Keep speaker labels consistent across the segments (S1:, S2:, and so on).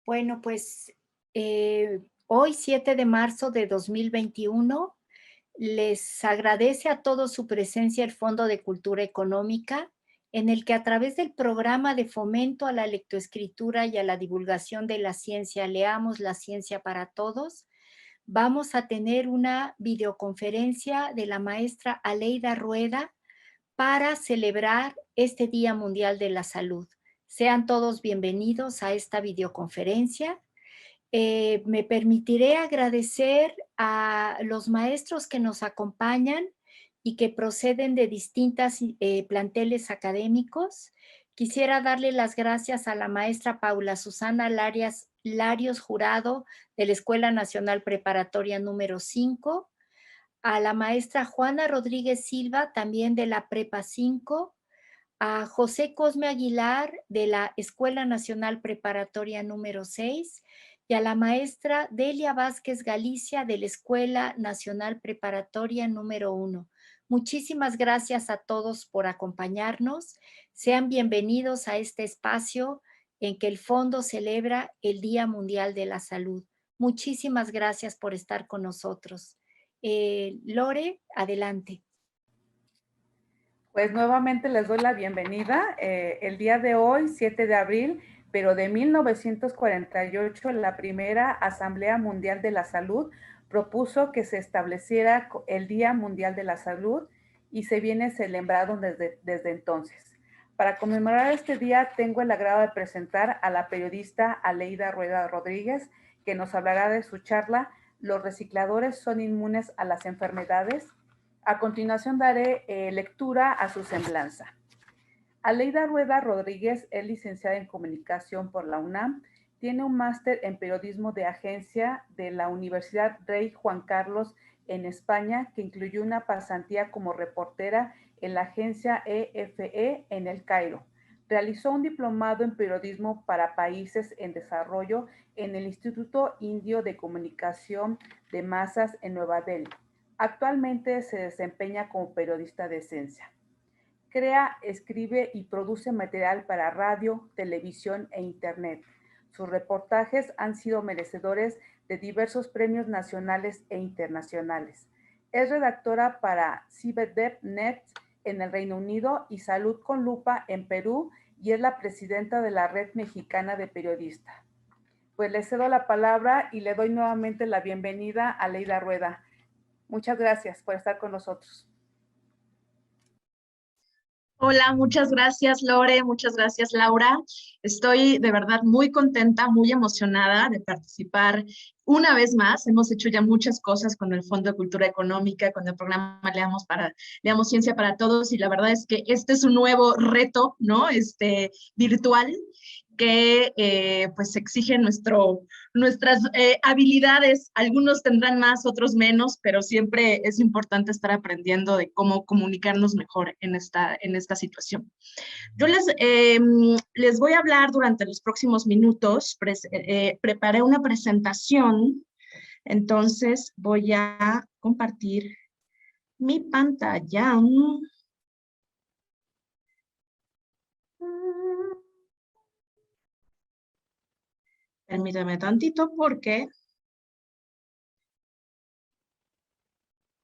S1: Bueno, pues hoy, 7 de marzo de 2021, les agradece a todos su presencia el Fondo de Cultura Económica, en el que a través del programa de fomento a la lectoescritura y a la divulgación de la ciencia, Leamos la Ciencia para Todos, vamos a tener una videoconferencia de la maestra Aleida Rueda para celebrar este Día Mundial de la Salud. Sean todos bienvenidos a esta videoconferencia. Me permitiré agradecer a los maestros que nos acompañan y que proceden de distintas planteles académicos. Quisiera darle las gracias a la maestra Paula Susana Larios Jurado de la Escuela Nacional Preparatoria número 5, a la maestra Juana Rodríguez Silva, también de la Prepa 5, a José Cosme Aguilar de la Escuela Nacional Preparatoria número 6 y a la maestra Delia Vázquez Galicia de la Escuela Nacional Preparatoria número 1. Muchísimas gracias a todos por acompañarnos. Sean bienvenidos a este espacio en que el Fondo celebra el Día Mundial de la Salud. Muchísimas gracias por estar con nosotros. Lore, adelante.
S2: Pues nuevamente les doy la bienvenida. El día de hoy, 7 de abril, pero de 1948, la primera Asamblea Mundial de la Salud propuso que se estableciera el Día Mundial de la Salud y se viene celebrando desde entonces. Para conmemorar este día, tengo el agrado de presentar a la periodista Aleida Rueda Rodríguez, que nos hablará de su charla "Los recicladores son inmunes a las enfermedades". A continuación daré lectura a su semblanza. Aleida Rueda Rodríguez es licenciada en Comunicación por la UNAM, tiene un máster en Periodismo de Agencia de la Universidad Rey Juan Carlos en España, que incluyó una pasantía como reportera en la agencia EFE en El Cairo. Realizó un diplomado en Periodismo para Países en Desarrollo en el Instituto Indio de Comunicación de Masas en Nueva Delhi. Actualmente se desempeña como periodista de ciencia. Crea, escribe y produce material para radio, televisión e internet. Sus reportajes han sido merecedores de diversos premios nacionales e internacionales. Es redactora para CyberDevNet en el Reino Unido y Salud con Lupa en Perú y es la presidenta de la Red Mexicana de Periodistas. Pues le cedo la palabra y le doy nuevamente la bienvenida a Aleida Rueda. Muchas gracias por estar con nosotros.
S3: Hola, muchas gracias Lore, muchas gracias Laura. Estoy de verdad muy contenta, muy emocionada de participar una vez más. Hemos hecho ya muchas cosas con el Fondo de Cultura Económica, con el programa Leamos Ciencia para Todos, y la verdad es que este es un nuevo reto, ¿no? Virtual, que pues exige nuestras habilidades. Algunos tendrán más, otros menos, pero siempre es importante estar aprendiendo de cómo comunicarnos mejor en esta situación. Yo les voy a hablar durante los próximos minutos. Preparé una presentación, entonces voy a compartir mi pantalla. Permítame tantito porque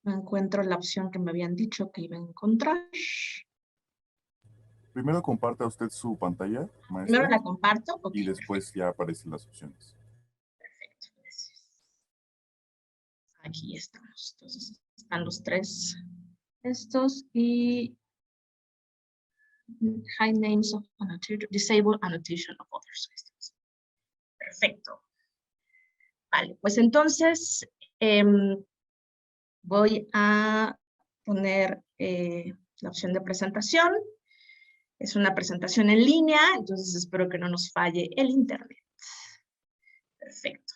S3: no encuentro la opción que me habían dicho que iba a encontrar.
S4: Primero comparta usted su pantalla, maestra.
S3: Primero la comparto. Okay.
S4: Y después ya aparecen las opciones.
S3: Perfecto, gracias. Aquí estamos. Entonces están los tres estos y high names of annotator, disable annotation of other systems. Perfecto. Vale, pues entonces voy a poner la opción de presentación. Es una presentación en línea, entonces espero que no nos falle el internet. Perfecto.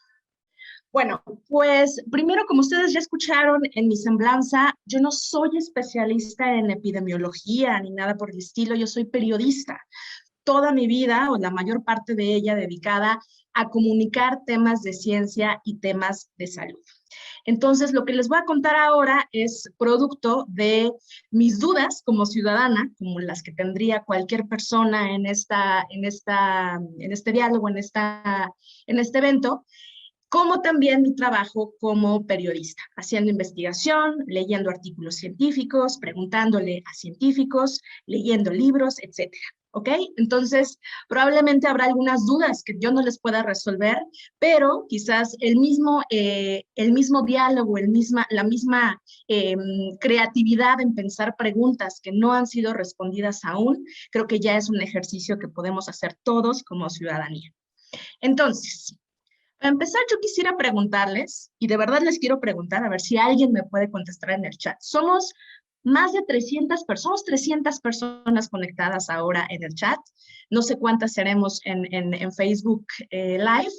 S3: Bueno, pues primero, como ustedes ya escucharon en mi semblanza, yo no soy especialista en epidemiología ni nada por el estilo, yo soy periodista. Toda mi vida, o la mayor parte de ella, dedicada a comunicar temas de ciencia y temas de salud. Entonces, lo que les voy a contar ahora es producto de mis dudas como ciudadana, como las que tendría cualquier persona en este diálogo, en este evento, como también mi trabajo como periodista, haciendo investigación, leyendo artículos científicos, preguntándole a científicos, leyendo libros, etcétera. ¿Ok? Entonces, probablemente habrá algunas dudas que yo no les pueda resolver, pero quizás el mismo diálogo, la misma creatividad en pensar preguntas que no han sido respondidas aún, creo que ya es un ejercicio que podemos hacer todos como ciudadanía. Entonces, para empezar, yo quisiera preguntarles, y de verdad les quiero preguntar, a ver si alguien me puede contestar en el chat. Somos más de 300 personas conectadas ahora en el chat. No sé cuántas seremos en Facebook Live,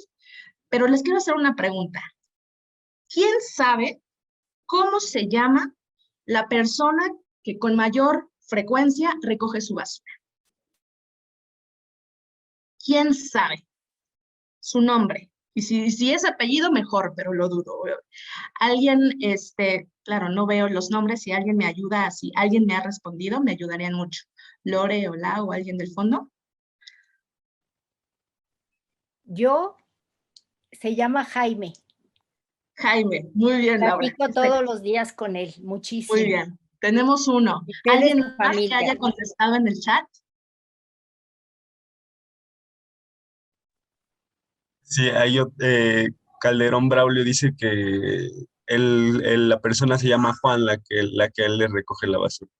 S3: pero les quiero hacer una pregunta. ¿Quién sabe cómo se llama la persona que con mayor frecuencia recoge su basura? ¿Quién sabe su nombre? Y si es apellido, mejor, pero lo dudo. Alguien, claro, no veo los nombres, si alguien me ayuda, si alguien me ha respondido, me ayudarían mucho. Lore o La o alguien del fondo.
S1: Se llama Jaime.
S3: Jaime, muy bien, Laura.
S1: Platico todos los días con él, muchísimo.
S3: Muy bien, tenemos uno. ¿Alguien más que haya contestado en el chat?
S5: Sí, ahí Calderón Braulio dice que la persona se llama Juan, la que a él le recoge la basura.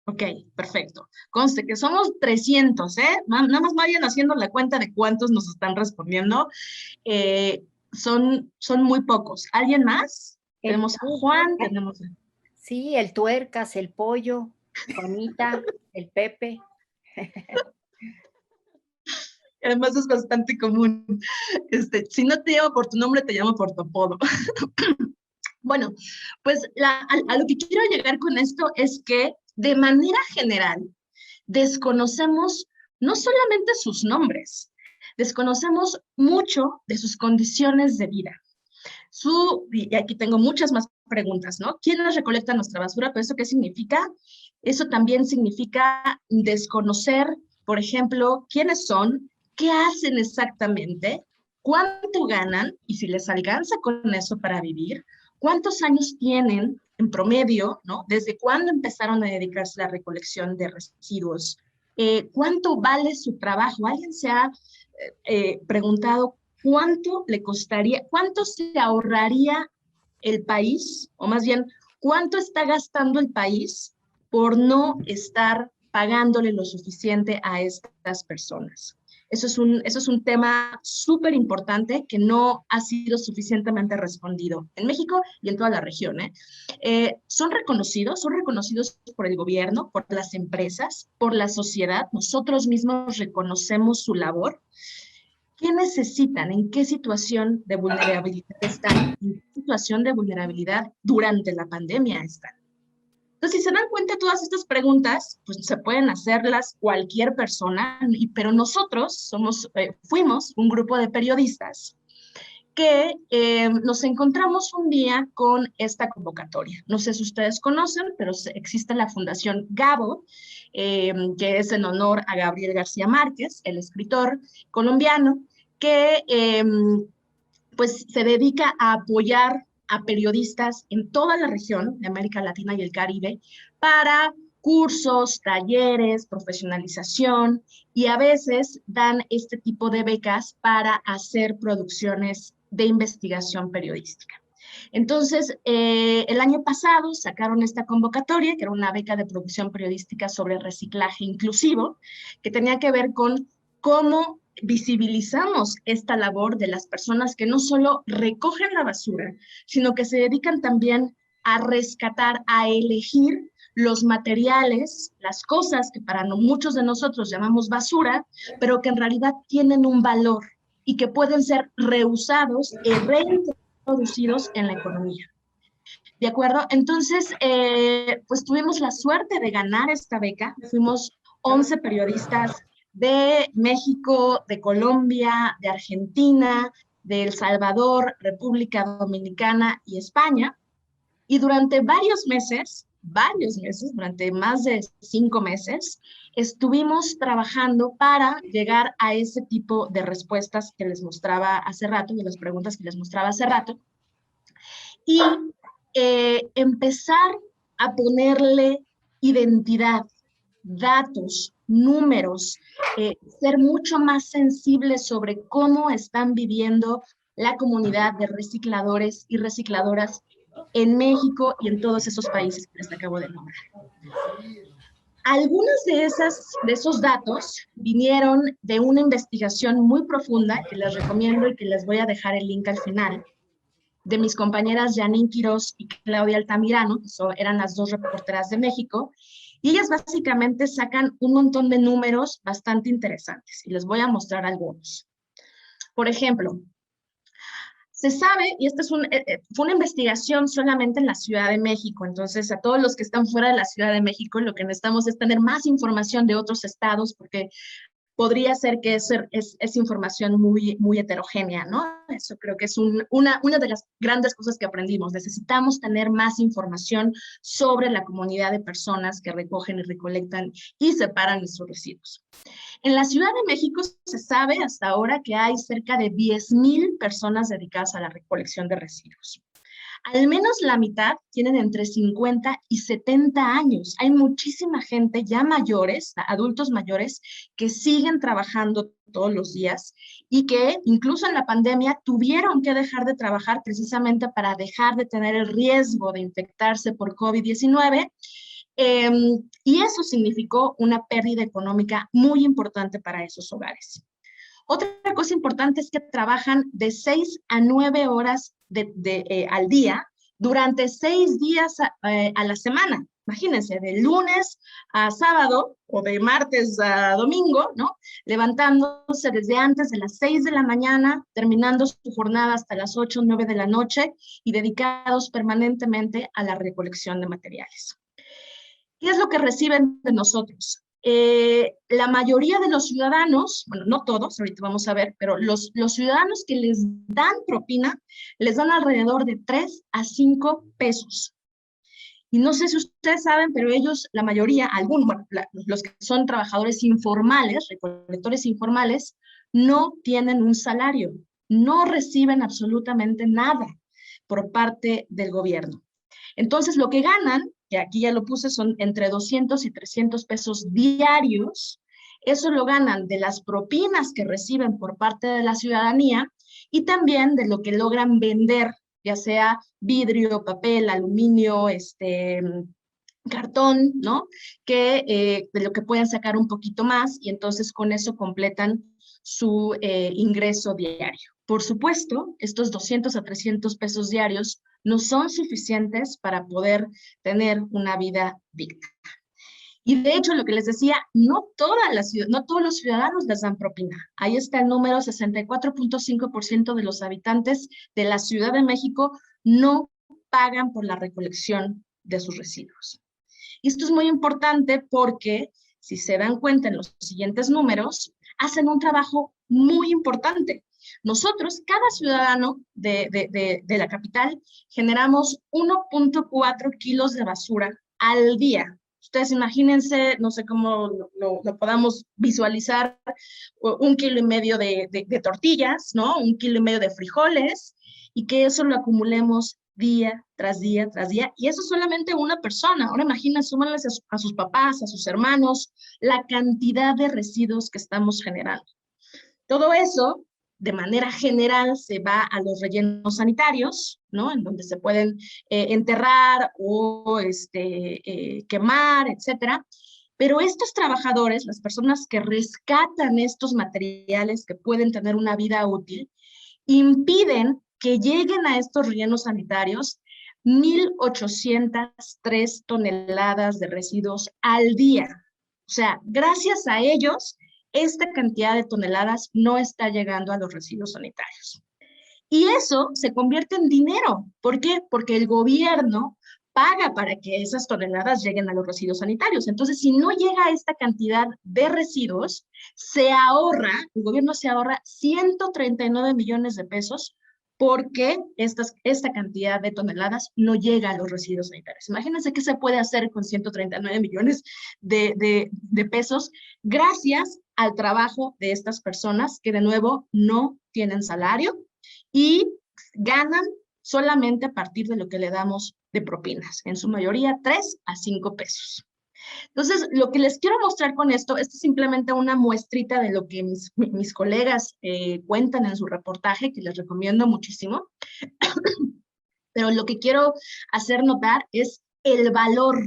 S3: Ok, perfecto. Conste que somos 300, ¿eh? Nada más vayan haciendo la cuenta de cuántos nos están respondiendo. Son muy pocos. ¿Alguien más? Tenemos a Juan, tenemos...
S1: Sí, el Tuercas, el Pollo, Juanita, el Pepe.
S3: Además es bastante común. Si no te llamo por tu nombre, te llamo por tu apodo. Bueno, pues a lo que quiero llegar con esto es que de manera general desconocemos no solamente sus nombres, desconocemos mucho de sus condiciones de vida. Y aquí tengo muchas más preguntas, ¿no? ¿Quiénes recolectan nuestra basura? ¿Pero eso qué significa? Eso también significa desconocer, por ejemplo, quiénes son, qué hacen exactamente, cuánto ganan y si les alcanza con eso para vivir, cuántos años tienen en promedio, ¿no? ¿Desde cuándo empezaron a dedicarse a la recolección de residuos? ¿Cuánto vale su trabajo? ¿Alguien se ha preguntado cuánto le costaría, cuánto se ahorraría el país, o más bien, cuánto está gastando el país por no estar pagándole lo suficiente a estas personas? Eso es un tema súper importante que no ha sido suficientemente respondido en México y en toda la región. Son reconocidos por el gobierno, por las empresas, por la sociedad. Nosotros mismos reconocemos su labor. ¿Qué necesitan? ¿En qué situación de vulnerabilidad están? ¿En qué situación de vulnerabilidad durante la pandemia están? Entonces, si se dan cuenta, todas estas preguntas, pues se pueden hacerlas cualquier persona, pero nosotros fuimos un grupo de periodistas que nos encontramos un día con esta convocatoria. No sé si ustedes conocen, pero existe la Fundación Gabo, que es en honor a Gabriel García Márquez, el escritor colombiano, que pues se dedica a apoyar a periodistas en toda la región de América Latina y el Caribe para cursos, talleres, profesionalización, y a veces dan este tipo de becas para hacer producciones de investigación periodística. Entonces, el año pasado sacaron esta convocatoria, que era una beca de producción periodística sobre reciclaje inclusivo, que tenía que ver con cómo visibilizamos esta labor de las personas que no solo recogen la basura, sino que se dedican también a rescatar, a elegir los materiales, las cosas que para muchos de nosotros llamamos basura, pero que en realidad tienen un valor y que pueden ser reusados y reintroducidos en la economía. ¿De acuerdo? Entonces, pues tuvimos la suerte de ganar esta beca. Fuimos 11 periodistas de México, de Colombia, de Argentina, de El Salvador, República Dominicana y España. Y durante varios meses, durante más de 5 meses, estuvimos trabajando para llegar a ese tipo de respuestas que les mostraba hace rato, de las preguntas que les mostraba hace rato, y empezar a ponerle identidad, datos, números, ser mucho más sensibles sobre cómo están viviendo la comunidad de recicladores y recicladoras en México y en todos esos países que les acabo de nombrar. Algunos de esos datos vinieron de una investigación muy profunda que les recomiendo y que les voy a dejar el link al final, de mis compañeras Janine Quiroz y Claudia Altamirano, que eran las 2 reporteras de México, y ellas básicamente sacan un montón de números bastante interesantes, y les voy a mostrar algunos. Por ejemplo, se sabe, y esta fue una investigación solamente en la Ciudad de México, entonces a todos los que están fuera de la Ciudad de México, lo que necesitamos es tener más información de otros estados, porque podría ser que es información muy heterogénea, ¿no? Eso creo que es una de las grandes cosas que aprendimos. Necesitamos tener más información sobre la comunidad de personas que recogen y recolectan y separan nuestros residuos. En la Ciudad de México se sabe hasta ahora que hay cerca de 10,000 personas dedicadas a la recolección de residuos. Al menos la mitad tienen entre 50 y 70 años. Hay muchísima gente ya mayores, adultos mayores, que siguen trabajando todos los días y que incluso en la pandemia tuvieron que dejar de trabajar precisamente para dejar de tener el riesgo de infectarse por COVID-19. Y eso significó una pérdida económica muy importante para esos hogares. Otra cosa importante es que trabajan de 6 a 9 horas al día durante 6 días a la semana. Imagínense, de lunes a sábado o de martes a domingo, ¿no? Levantándose desde antes de las 6 de la mañana, terminando su jornada hasta las 8 o 9 de la noche y dedicados permanentemente a la recolección de materiales. ¿Qué es lo que reciben de nosotros? La mayoría de los ciudadanos, bueno, no todos, ahorita vamos a ver, pero los ciudadanos que les dan propina, les dan alrededor de 3 a 5 pesos. Y no sé si ustedes saben, pero ellos, la mayoría, los que son trabajadores informales, recolectores informales, no tienen un salario, no reciben absolutamente nada por parte del gobierno. Entonces, lo que ganan, que aquí ya lo puse, son entre 200 y 300 pesos diarios. Eso lo ganan de las propinas que reciben por parte de la ciudadanía y también de lo que logran vender, ya sea vidrio, papel, aluminio, cartón, ¿no? De lo que pueden sacar un poquito más y entonces con eso completan su ingreso diario. Por supuesto, estos 200 a 300 pesos diarios no son suficientes para poder tener una vida digna. Y de hecho, lo que les decía, no todos los ciudadanos les dan propina. Ahí está el número, 64.5% de los habitantes de la Ciudad de México no pagan por la recolección de sus residuos. Y esto es muy importante porque, si se dan cuenta en los siguientes números, hacen un trabajo muy importante. Nosotros, cada ciudadano de la capital, generamos 1.4 kilos de basura al día. Ustedes imagínense, no sé cómo lo podamos visualizar, 1,5 kilos de tortillas, ¿no? 1,5 kilos de frijoles, y que eso lo acumulemos día tras día tras día, y eso es solamente una persona. Ahora imaginen, súmanles a sus papás, a sus hermanos, la cantidad de residuos que estamos generando. Todo eso, de manera general, se va a los rellenos sanitarios, ¿no? En donde se pueden enterrar o quemar, etcétera. Pero estos trabajadores, las personas que rescatan estos materiales que pueden tener una vida útil, impiden que lleguen a estos rellenos sanitarios 1,803 toneladas de residuos al día. O sea, gracias a ellos, esta cantidad de toneladas no está llegando a los residuos sanitarios. Y eso se convierte en dinero. ¿Por qué? Porque el gobierno paga para que esas toneladas lleguen a los residuos sanitarios. Entonces, si no llega esta cantidad de residuos, el gobierno se ahorra 139 millones de pesos porque esta cantidad de toneladas no llega a los residuos sanitarios. Imagínense qué se puede hacer con 139 millones de pesos gracias al trabajo de estas personas que, de nuevo, no tienen salario y ganan solamente a partir de lo que le damos de propinas, en su mayoría 3 a 5 pesos. Entonces, lo que les quiero mostrar con esto es simplemente una muestrita de lo que mis colegas cuentan en su reportaje, que les recomiendo muchísimo. Pero lo que quiero hacer notar es el valor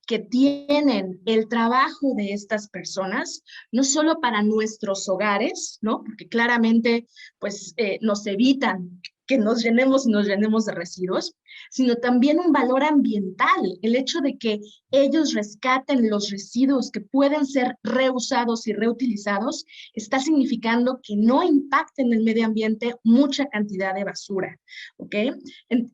S3: que tienen el trabajo de estas personas, no solo para nuestros hogares, ¿no? Porque claramente, pues, nos evitan que nos llenemos de residuos, sino también un valor ambiental, el hecho de que ellos rescaten los residuos que pueden ser reusados y reutilizados, está significando que no impacten el medio ambiente mucha cantidad de basura, ¿ok?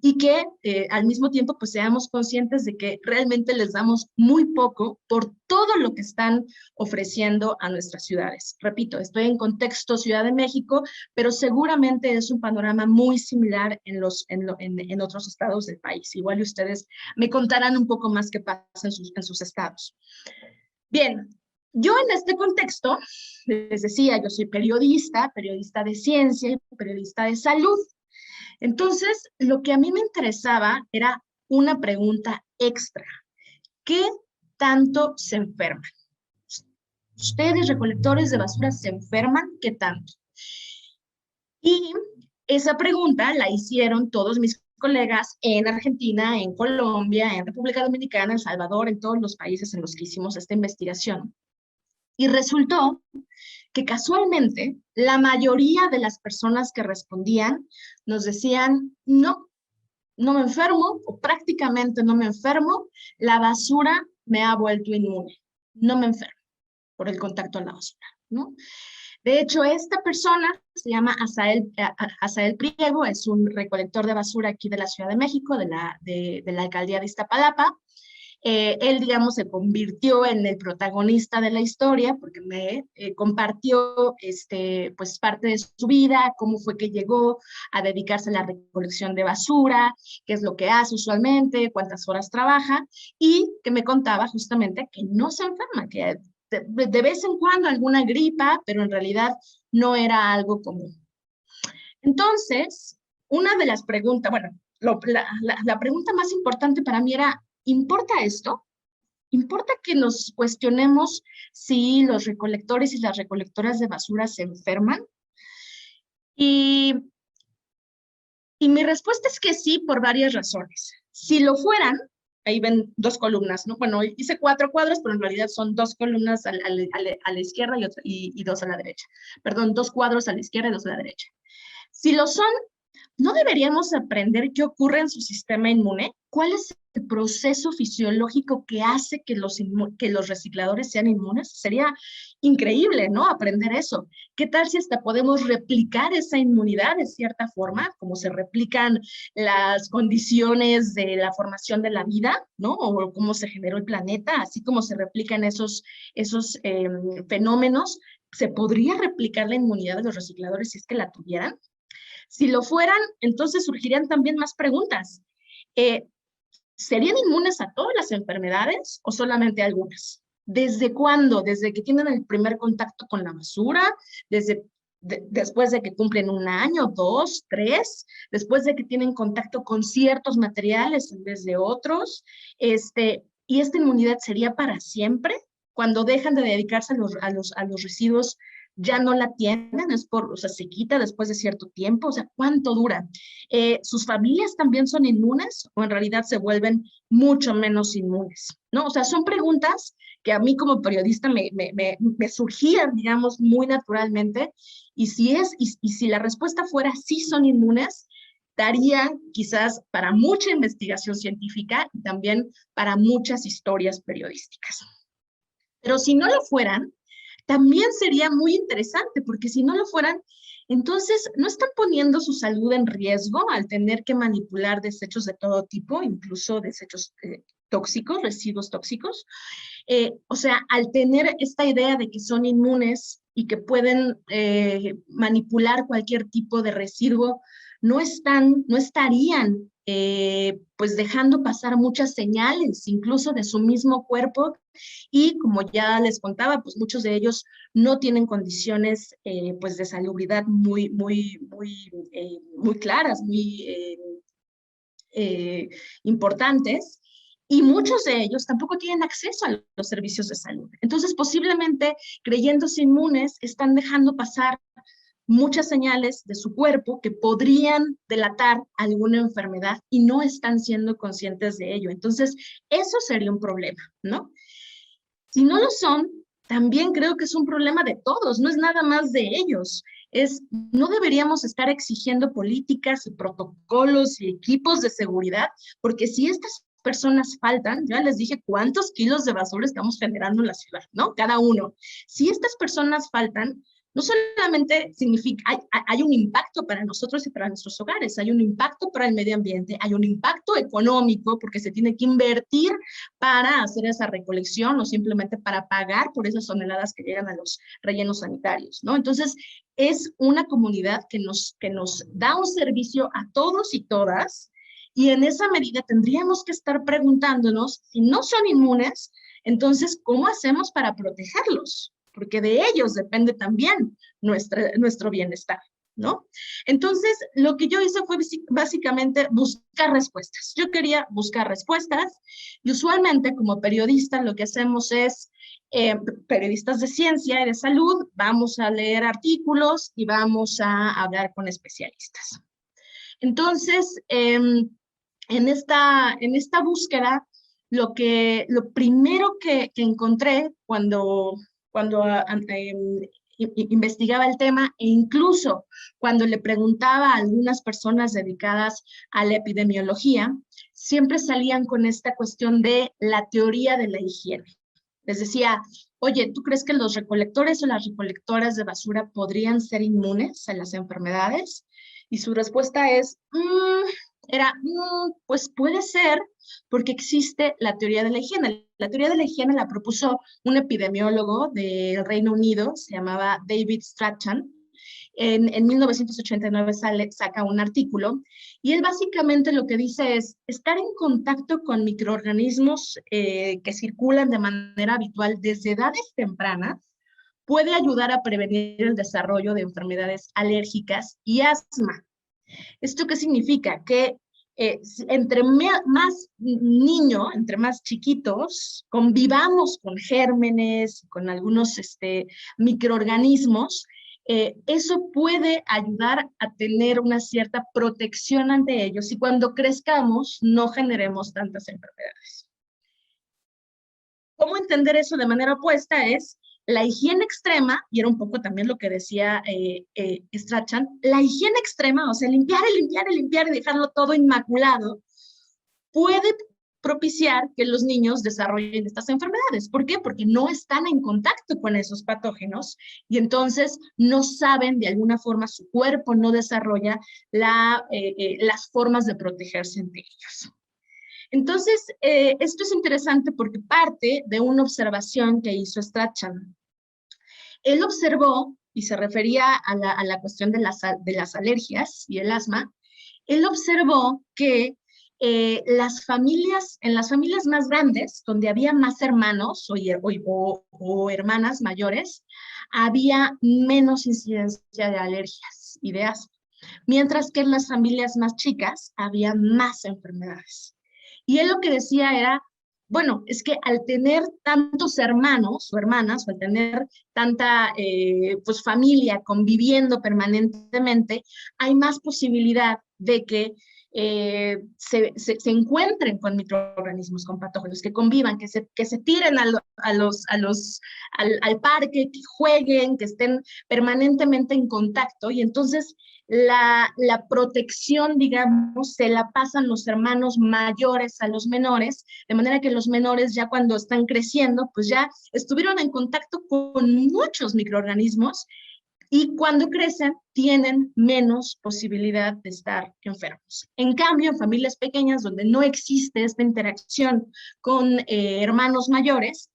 S3: Y que al mismo tiempo pues seamos conscientes de que realmente les damos muy poco por todo lo que están ofreciendo a nuestras ciudades. Repito, estoy en contexto Ciudad de México, pero seguramente es un panorama muy similar en otros estados del país. Igual ustedes me contarán un poco más qué pasa en sus estados. Bien, yo en este contexto, les decía, yo soy periodista de ciencia y periodista de salud. Entonces, lo que a mí me interesaba era una pregunta extra. ¿Qué tanto se enferman? ¿Ustedes, recolectores de basura, se enferman? ¿Qué tanto? Y esa pregunta la hicieron todos mis colegas en Argentina, en Colombia, en República Dominicana, en El Salvador, en todos los países en los que hicimos esta investigación. Y resultó que casualmente la mayoría de las personas que respondían nos decían, no me enfermo o prácticamente no me enfermo, la basura me ha vuelto inmune, no me enfermo por el contacto a la basura, ¿no? De hecho, esta persona se llama Asael Priego, es un recolector de basura aquí de la Ciudad de México, de la alcaldía de Iztapalapa. Él, digamos, se convirtió en el protagonista de la historia porque me compartió pues parte de su vida, cómo fue que llegó a dedicarse a la recolección de basura, qué es lo que hace usualmente, cuántas horas trabaja, y que me contaba justamente que no se enferma, que de vez en cuando alguna gripa, pero en realidad no era algo común. Entonces, una de las preguntas, bueno, la pregunta más importante para mí era, ¿importa esto? ¿Importa que nos cuestionemos si los recolectores y las recolectoras de basura se enferman? Y mi respuesta es que sí, por varias razones. Si lo fueran, ahí ven 2 columnas, ¿no? Bueno, hice 4 cuadros, pero en realidad son 2 columnas a la izquierda y 2 a la derecha. Perdón, 2 cuadros a la izquierda y 2 a la derecha. Si lo son, ¿no deberíamos aprender qué ocurre en su sistema inmune? ¿Cuál es el proceso fisiológico que hace que los recicladores sean inmunes? Sería increíble, ¿no? Aprender eso. ¿Qué tal si hasta podemos replicar esa inmunidad de cierta forma, como se replican las condiciones de la formación de la vida, ¿no? O cómo se generó el planeta, así como se replican esos fenómenos. ¿Se podría replicar la inmunidad de los recicladores si es que la tuvieran? Si lo fueran, entonces surgirían también más preguntas. ¿Serían inmunes a todas las enfermedades o solamente a algunas? ¿Desde cuándo? ¿Desde que tienen el primer contacto con la basura? ¿Después de que cumplen 1 año, 2, 3? ¿Después de que tienen contacto con ciertos materiales en vez de otros? ¿Y esta inmunidad sería para siempre? Cuando dejan de dedicarse a los residuos, ya no la tienen, o sea, se quita después de cierto tiempo, o sea, ¿cuánto dura? ¿Sus familias también son inmunes o en realidad se vuelven mucho menos inmunes? ¿No? O sea, son preguntas que a mí como periodista me surgían, digamos, muy naturalmente, y si la respuesta fuera sí son inmunes, daría quizás para mucha investigación científica y también para muchas historias periodísticas. Pero si no lo fueran, también sería muy interesante, porque si no lo fueran, Entonces, no están poniendo su salud en riesgo al tener que manipular desechos de todo tipo, incluso desechos tóxicos, residuos tóxicos. O sea, al tener esta idea de que son inmunes y que pueden manipular cualquier tipo de residuo, no estarían pues dejando pasar muchas señales, incluso de su mismo cuerpo, y como ya les contaba, pues muchos de ellos no tienen condiciones pues de salubridad muy claras, muy importantes, y muchos de ellos tampoco tienen acceso a los servicios de salud. Entonces, posiblemente, creyéndose inmunes, están dejando pasar muchas señales de su cuerpo que podrían delatar alguna enfermedad y no están siendo conscientes de ello. Entonces, eso sería un problema, ¿no? Si no lo son, también creo que es un problema de todos, no es nada más de ellos. No deberíamos estar exigiendo políticas y protocolos y equipos de seguridad, porque si estas personas faltan, ya les dije cuántos kilos de basura estamos generando en la ciudad, ¿no? Cada uno. Si estas personas faltan, no solamente significa, hay un impacto para nosotros y para nuestros hogares, hay un impacto para el medio ambiente, hay un impacto económico porque se tiene que invertir para hacer esa recolección o simplemente para pagar por esas toneladas que llegan a los rellenos sanitarios, ¿no? Entonces, es una comunidad que nos da un servicio a todos y todas, y en esa medida tendríamos que estar preguntándonos, si no son inmunes, entonces, ¿cómo hacemos para protegerlos? Porque de ellos depende también nuestro bienestar, ¿no? Entonces, lo que yo hice fue básicamente buscar respuestas. Yo quería buscar respuestas, y usualmente como periodista lo que hacemos es, periodistas de ciencia y de salud, vamos a leer artículos y vamos a hablar con especialistas. Entonces, en esta búsqueda, lo primero que encontré cuando investigaba el tema, e incluso cuando le preguntaba a algunas personas dedicadas a la epidemiología, siempre salían con esta cuestión de la teoría de la higiene. Les decía, oye, ¿tú crees que los recolectores o las recolectoras de basura podrían ser inmunes a las enfermedades? Y su respuesta pues puede ser, porque existe la teoría de la higiene. La teoría de la higiene la propuso un epidemiólogo del Reino Unido, se llamaba David Strachan. En 1989 saca un artículo, y él básicamente lo que dice es, estar en contacto con microorganismos que circulan de manera habitual desde edades tempranas puede ayudar a prevenir el desarrollo de enfermedades alérgicas y asma. ¿Esto qué significa? Que entre más niño, entre más chiquitos, convivamos con gérmenes, con algunos microorganismos, eso puede ayudar a tener una cierta protección ante ellos, y cuando crezcamos no generemos tantas enfermedades. ¿Cómo entender eso de manera opuesta? Es la higiene extrema, y era un poco también lo que decía Strachan, la higiene extrema, o sea, limpiar y dejarlo todo inmaculado, puede propiciar que los niños desarrollen estas enfermedades. ¿Por qué? Porque no están en contacto con esos patógenos, y entonces no saben, de alguna forma su cuerpo no desarrolla las formas de protegerse ante ellos. Entonces, esto es interesante porque parte de una observación que hizo Strachan. Él observó, y se refería a la cuestión de las alergias y el asma, él observó que en las familias más grandes, donde había más hermanos o hermanas mayores, había menos incidencia de alergias y de asma, mientras que en las familias más chicas había más enfermedades. Y él lo que decía era, bueno, es que al tener tantos hermanos o hermanas, o al tener tanta pues familia conviviendo permanentemente, hay más posibilidad de que se encuentren con microorganismos, con patógenos, que convivan, que se tiren al parque, que jueguen, que estén permanentemente en contacto, y entonces la protección, digamos, se la pasan los hermanos mayores a los menores, de manera que los menores ya cuando están creciendo, pues ya estuvieron en contacto con muchos microorganismos, y cuando crecen tienen menos posibilidad de estar enfermos. En cambio, en familias pequeñas donde no existe esta interacción con hermanos mayores,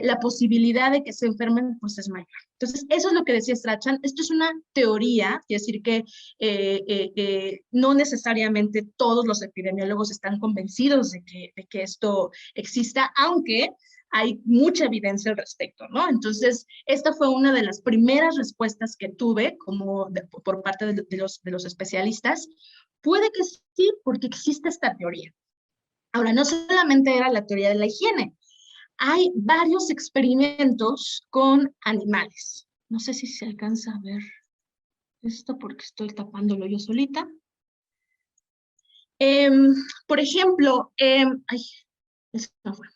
S3: la posibilidad de que se enfermen pues es mayor. Entonces, eso es lo que decía Strachan. Esto es una teoría, quiere decir que no necesariamente todos los epidemiólogos están convencidos de que esto exista, aunque hay mucha evidencia al respecto, ¿no? Entonces, esta fue una de las primeras respuestas que tuve por parte de los especialistas. Puede que sí, porque existe esta teoría. Ahora, no solamente era la teoría de la higiene, hay varios experimentos con animales. No sé si se alcanza a ver esto porque estoy tapándolo yo solita. Por ejemplo, ay, eso no fue.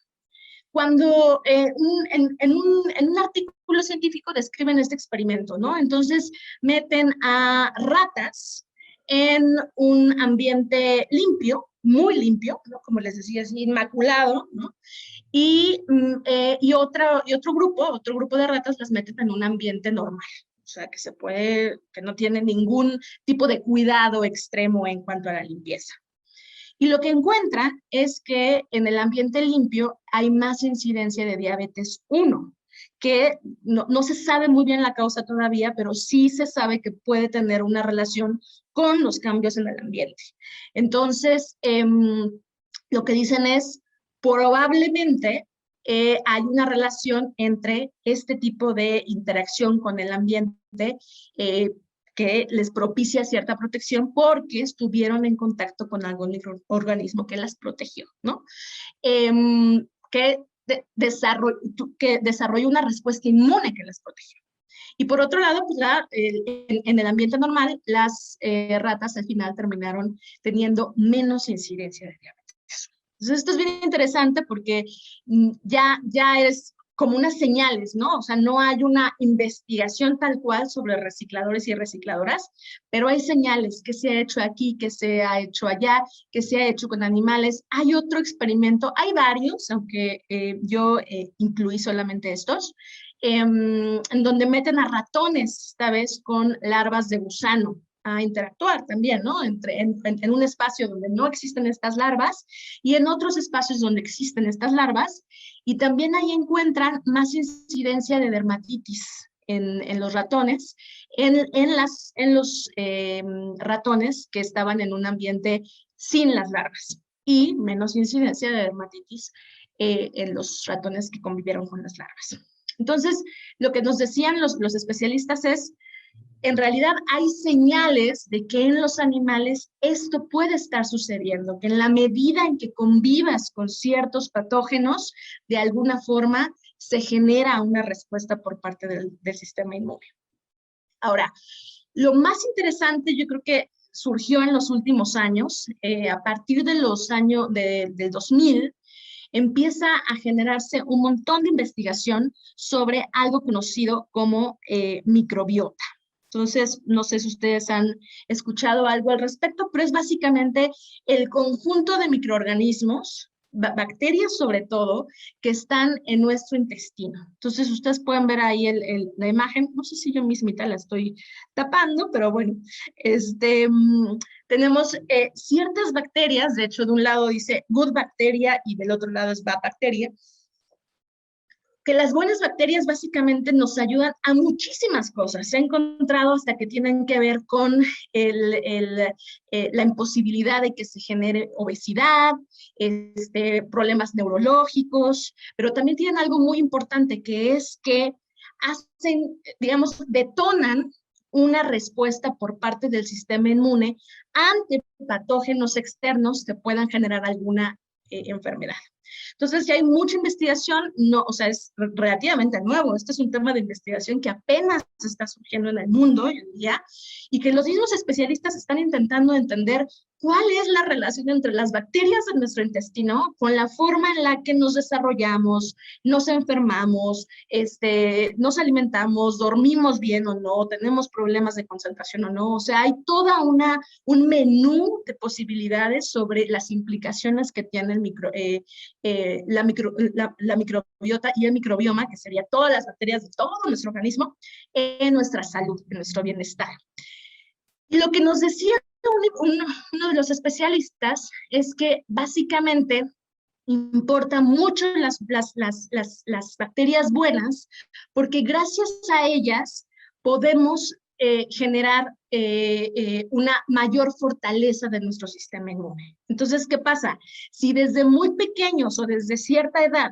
S3: Cuando en un artículo científico describen este experimento, ¿no? Entonces meten a ratas en un ambiente limpio, muy limpio, ¿no? Como les decía, así, inmaculado, ¿no? Y otro grupo de ratas las meten en un ambiente normal. O sea, que no tiene ningún tipo de cuidado extremo en cuanto a la limpieza. Y lo que encuentran es que en el ambiente limpio hay más incidencia de diabetes 1, que no se sabe muy bien la causa todavía, pero sí se sabe que puede tener una relación con los cambios en el ambiente. Entonces, lo que dicen es, probablemente hay una relación entre este tipo de interacción con el ambiente que les propicia cierta protección porque estuvieron en contacto con algún organismo que las protegió, ¿no? Que desarrolló una respuesta inmune que las protegió. Y por otro lado, pues en el ambiente normal, las ratas al final terminaron teniendo menos incidencia de diabetes. Entonces, esto es bien interesante porque ya es como unas señales, ¿no? O sea, no hay una investigación tal cual sobre recicladores y recicladoras, pero hay señales que se ha hecho aquí, que se ha hecho allá, que se ha hecho con animales. Hay otro experimento, hay varios, aunque yo incluí solamente estos, en donde meten a ratones, esta vez con larvas de gusano, a interactuar también, ¿no? En un espacio donde no existen estas larvas y en otros espacios donde existen estas larvas, y también ahí encuentran más incidencia de dermatitis en los ratones, en los ratones que estaban en un ambiente sin las larvas, y menos incidencia de dermatitis en los ratones que convivieron con las larvas. Entonces, lo que nos decían los especialistas es, en realidad hay señales de que en los animales esto puede estar sucediendo, que en la medida en que convivas con ciertos patógenos, de alguna forma se genera una respuesta por parte del sistema inmune. Ahora, lo más interesante yo creo que surgió en los últimos años, a partir de los años del 2000, empieza a generarse un montón de investigación sobre algo conocido como microbiota. Entonces, no sé si ustedes han escuchado algo al respecto, pero es básicamente el conjunto de microorganismos, bacterias sobre todo, que están en nuestro intestino. Entonces, ustedes pueden ver ahí la imagen, no sé si yo mismita la estoy tapando, pero bueno, tenemos ciertas bacterias, de hecho, de un lado dice good bacteria y del otro lado es bad bacteria, que las buenas bacterias básicamente nos ayudan a muchísimas cosas. Se ha encontrado hasta que tienen que ver con la imposibilidad de que se genere obesidad, problemas neurológicos, pero también tienen algo muy importante, que es que hacen, digamos, detonan una respuesta por parte del sistema inmune ante patógenos externos que puedan generar alguna enfermedad. Entonces, ya hay mucha investigación, o sea, es relativamente nuevo. Este es un tema de investigación que apenas está surgiendo en el mundo hoy en día y que los mismos especialistas están intentando entender cuál es la relación entre las bacterias de nuestro intestino con la forma en la que nos desarrollamos, nos enfermamos, nos alimentamos, dormimos bien o no, tenemos problemas de concentración o no. O sea, hay toda un menú de posibilidades sobre las implicaciones que tiene la microbiota y el microbioma, que sería todas las bacterias de todo nuestro organismo, en nuestra salud, en nuestro bienestar. Y lo que nos decía uno de los especialistas es que básicamente importan mucho las bacterias buenas, porque gracias a ellas podemos generar una mayor fortaleza de nuestro sistema inmune. Entonces, ¿qué pasa? Si desde muy pequeños o desde cierta edad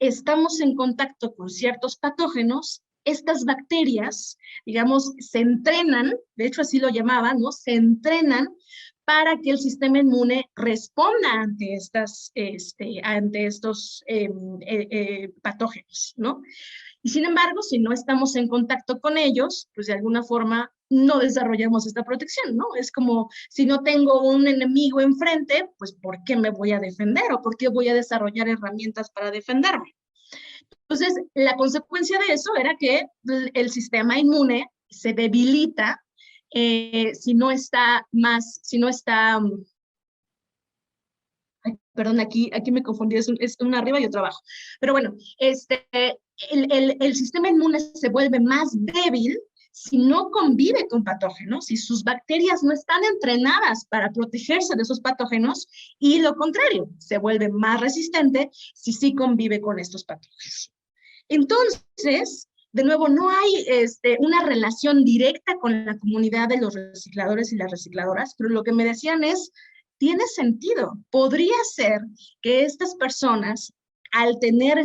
S3: estamos en contacto con ciertos patógenos, estas bacterias, digamos, se entrenan, de hecho así lo llamaban, ¿no? Se entrenan para que el sistema inmune responda ante estos patógenos, ¿no? Y sin embargo, si no estamos en contacto con ellos, pues de alguna forma no desarrollamos esta protección, ¿no? Es como si no tengo un enemigo enfrente, pues ¿por qué me voy a defender? ¿O por qué voy a desarrollar herramientas para defenderme? Entonces, la consecuencia de eso era que el sistema inmune se debilita si no está, perdón, aquí me confundí, es una arriba y otra abajo. Pero bueno, el sistema inmune se vuelve más débil si no convive con patógenos, si sus bacterias no están entrenadas para protegerse de esos patógenos, y lo contrario, se vuelve más resistente si sí convive con estos patógenos. Entonces, de nuevo, no hay una relación directa con la comunidad de los recicladores y las recicladoras, pero lo que me decían es, tiene sentido. Podría ser que estas personas, al tener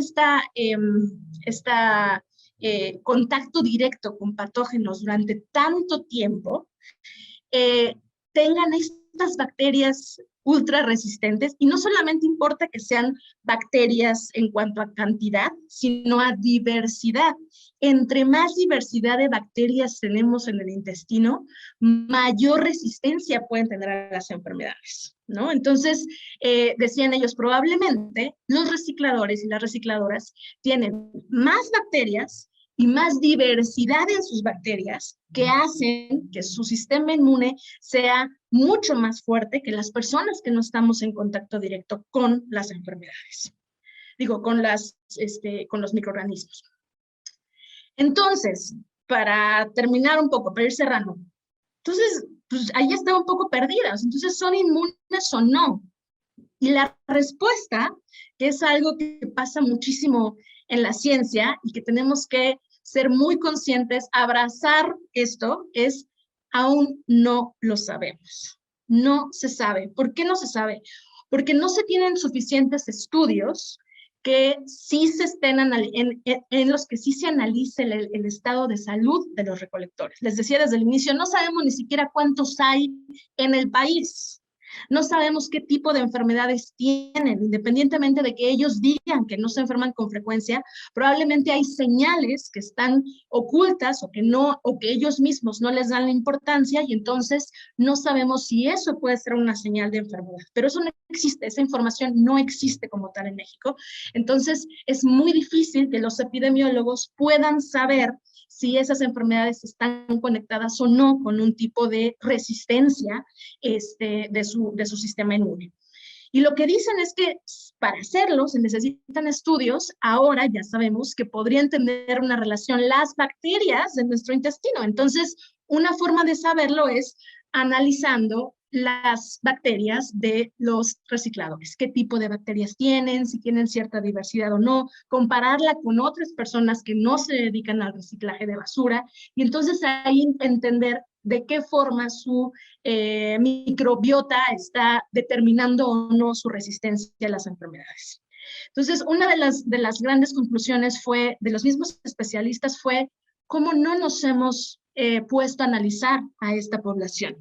S3: contacto directo con patógenos durante tanto tiempo, tengan estas bacterias ultra resistentes, y no solamente importa que sean bacterias en cuanto a cantidad, sino a diversidad. Entre más diversidad de bacterias tenemos en el intestino, mayor resistencia pueden tener a las enfermedades, ¿no? Entonces, decían ellos, probablemente los recicladores y las recicladoras tienen más bacterias y más diversidad en sus bacterias que hacen que su sistema inmune sea mucho más fuerte que las personas que no estamos en contacto directo con las enfermedades. Digo, con los microorganismos. Entonces, para terminar un poco, para ir cerrando, entonces, pues ahí están un poco perdidas. Entonces, ¿son inmunes o no? Y la respuesta, que es algo que pasa muchísimo en la ciencia y que tenemos que ser muy conscientes, abrazar esto, es aún no lo sabemos. No se sabe. ¿Por qué no se sabe? Porque no se tienen suficientes estudios que sí se estén en los que sí se analice el estado de salud de los recolectores. Les decía desde el inicio, no sabemos ni siquiera cuántos hay en el país. No sabemos qué tipo de enfermedades tienen, independientemente de que ellos digan que no se enferman con frecuencia, probablemente hay señales que están ocultas o que ellos mismos no les dan la importancia, y entonces no sabemos si eso puede ser una señal de enfermedad. Pero eso no existe, esa información no existe como tal en México. Entonces es muy difícil que los epidemiólogos puedan saber si esas enfermedades están conectadas o no con un tipo de resistencia de su sistema inmune. Y lo que dicen es que para hacerlo se necesitan estudios. Ahora ya sabemos que podrían tener una relación las bacterias de nuestro intestino. Entonces, una forma de saberlo es analizando las bacterias de los recicladores, qué tipo de bacterias tienen, si tienen cierta diversidad o no, compararla con otras personas que no se dedican al reciclaje de basura, y entonces ahí entender de qué forma su microbiota está determinando o no su resistencia a las enfermedades. Entonces, una de las grandes conclusiones de los mismos especialistas fue cómo no nos hemos puesto a analizar a esta población.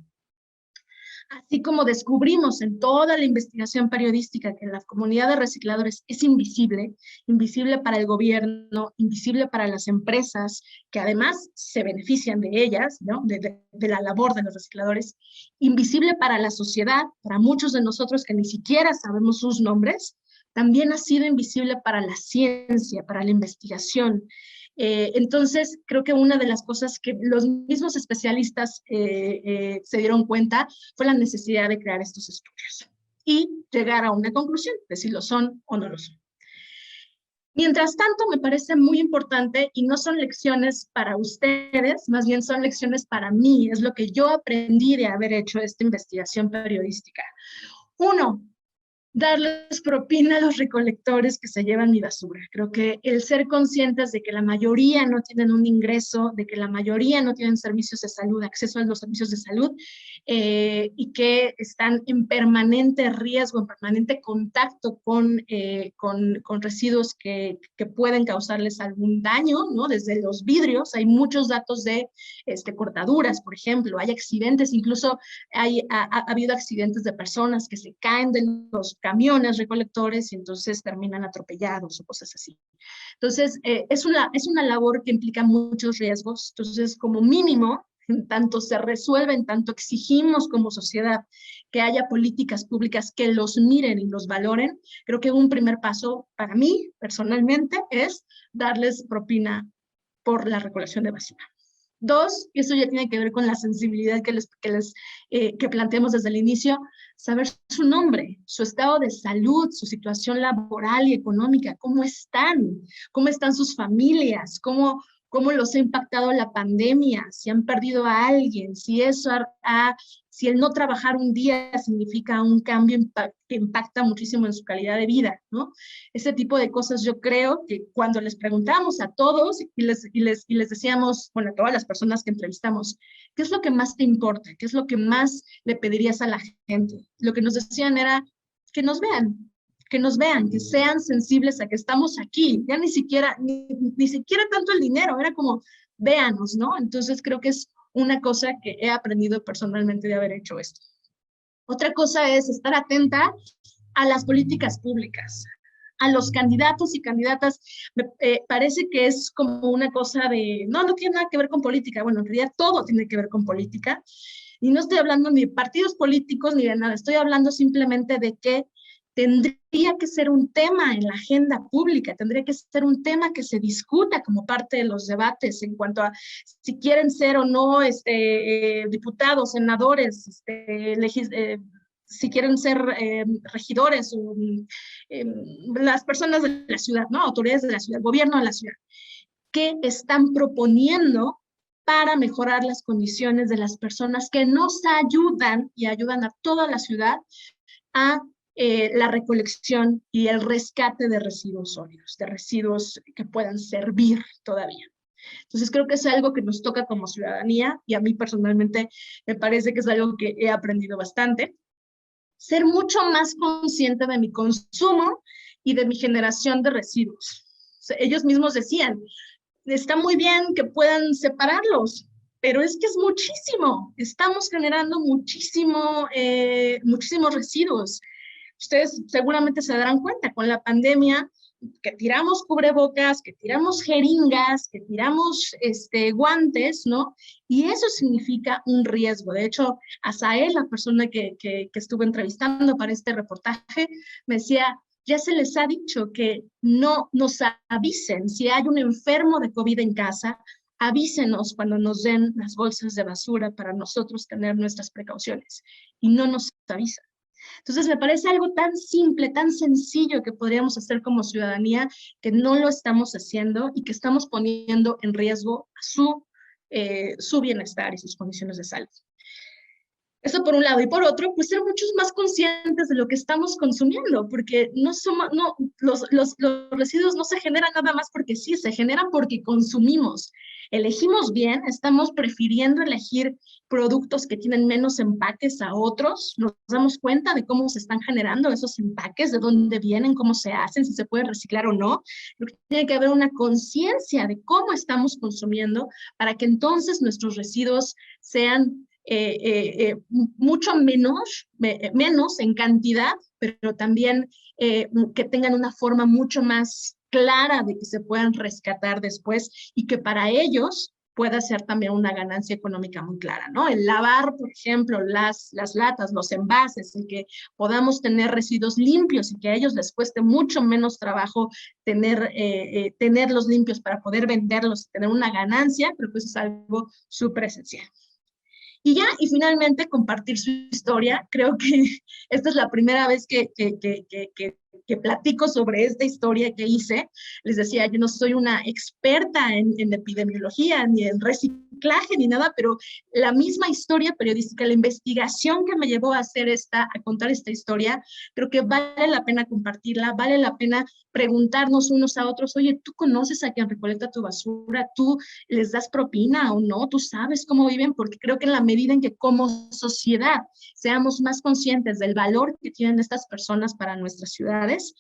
S3: Así como descubrimos en toda la investigación periodística que la comunidad de recicladores es invisible, invisible para el gobierno, invisible para las empresas, que además se benefician de ellas, ¿no? de la labor de los recicladores, invisible para la sociedad, para muchos de nosotros que ni siquiera sabemos sus nombres, también ha sido invisible para la ciencia, para la investigación. Entonces, creo que una de las cosas que los mismos especialistas se dieron cuenta fue la necesidad de crear estos estudios. y llegar a una conclusión de si lo son o no lo son. Mientras tanto, me parece muy importante, y no son lecciones para ustedes, más bien son lecciones para mí, es lo que yo aprendí de haber hecho esta investigación periodística. Uno, darles propina a los recolectores que se llevan mi basura. Creo que el ser conscientes de que la mayoría no tienen un ingreso, de que la mayoría no tienen servicios de salud, acceso a los servicios de salud, y que están en permanente riesgo, en permanente contacto con residuos que pueden causarles algún daño, ¿no? Desde los vidrios, hay muchos datos de cortaduras, por ejemplo, hay accidentes, incluso ha habido accidentes de personas que se caen de los camiones recolectores y entonces terminan atropellados o cosas así. Entonces, es una labor que implica muchos riesgos. Entonces, como mínimo, en tanto se resuelve, en tanto exigimos como sociedad que haya políticas públicas que los miren y los valoren, creo que un primer paso para mí, personalmente, es darles propina por la recolección de basura. Dos, y eso ya tiene que ver con la sensibilidad que planteamos desde el inicio, saber su nombre, su estado de salud, su situación laboral y económica, cómo están sus familias, cómo los ha impactado la pandemia, si han perdido a alguien, si el no trabajar un día significa un cambio que impacta muchísimo en su calidad de vida, ¿no? Ese tipo de cosas yo creo que cuando les preguntamos a todos y les decíamos, bueno, a todas las personas que entrevistamos, ¿qué es lo que más te importa? ¿Qué es lo que más le pedirías a la gente? Lo que nos decían era que nos vean, que sean sensibles a que estamos aquí, ya ni siquiera tanto el dinero, era como, véanos, ¿no? Entonces creo que es una cosa que he aprendido personalmente de haber hecho esto. Otra cosa es estar atenta a las políticas públicas, a los candidatos y candidatas. Parece que es como una cosa de, no tiene nada que ver con política. Bueno, en realidad todo tiene que ver con política. Y no estoy hablando ni de partidos políticos ni de nada, estoy hablando simplemente de que tendría que ser un tema en la agenda pública, tendría que ser un tema que se discuta como parte de los debates en cuanto a si quieren ser o no diputados, senadores, si quieren ser regidores, las personas de la ciudad, ¿no? Autoridades de la ciudad, gobierno de la ciudad, ¿qué están proponiendo para mejorar las condiciones de las personas que nos ayudan y ayudan a toda la ciudad a la recolección y el rescate de residuos sólidos, de residuos que puedan servir todavía? Entonces creo que es algo que nos toca como ciudadanía y a mí personalmente me parece que es algo que he aprendido bastante. Ser mucho más consciente de mi consumo y de mi generación de residuos. O sea, ellos mismos decían, está muy bien que puedan separarlos, pero es que es muchísimo. Estamos generando muchísimos residuos. Ustedes seguramente se darán cuenta con la pandemia que tiramos cubrebocas, que tiramos jeringas, que tiramos guantes, ¿no? Y eso significa un riesgo. De hecho, Asael, la persona que estuve entrevistando para este reportaje, me decía, ya se les ha dicho que no nos avisen si hay un enfermo de COVID en casa, avísenos cuando nos den las bolsas de basura para nosotros tener nuestras precauciones. Y no nos avisan. Entonces me parece algo tan simple, tan sencillo que podríamos hacer como ciudadanía, que no lo estamos haciendo y que estamos poniendo en riesgo su bienestar y sus condiciones de salud. Eso por un lado. Y por otro, pues ser muchos más conscientes de lo que estamos consumiendo, porque los residuos no se generan nada más porque sí, se generan porque consumimos. Elegimos bien, estamos prefiriendo elegir productos que tienen menos empaques a otros, nos damos cuenta de cómo se están generando esos empaques, de dónde vienen, cómo se hacen, si se pueden reciclar o no. Tiene que haber una conciencia de cómo estamos consumiendo para que entonces nuestros residuos sean mucho menos en cantidad, pero también que tengan una forma mucho más clara de que se puedan rescatar después y que para ellos pueda ser también una ganancia económica muy clara, ¿no? El lavar, por ejemplo, las latas, los envases, el que podamos tener residuos limpios y que a ellos les cueste mucho menos trabajo tenerlos limpios para poder venderlos y tener una ganancia, creo que eso es algo súper esencial. Y ya, y finalmente compartir su historia. Creo que esta es la primera vez que platico sobre esta historia que hice. Les decía, yo no soy una experta en epidemiología, ni en reciclaje, ni nada, pero la misma historia periodística, la investigación que me llevó a contar esta historia, creo que vale la pena compartirla, vale la pena preguntarnos unos a otros, oye, ¿tú conoces a quien recolecta tu basura? ¿Tú les das propina o no? ¿Tú sabes cómo viven? Porque creo que en la medida en que como sociedad seamos más conscientes del valor que tienen estas personas para nuestras ciudades,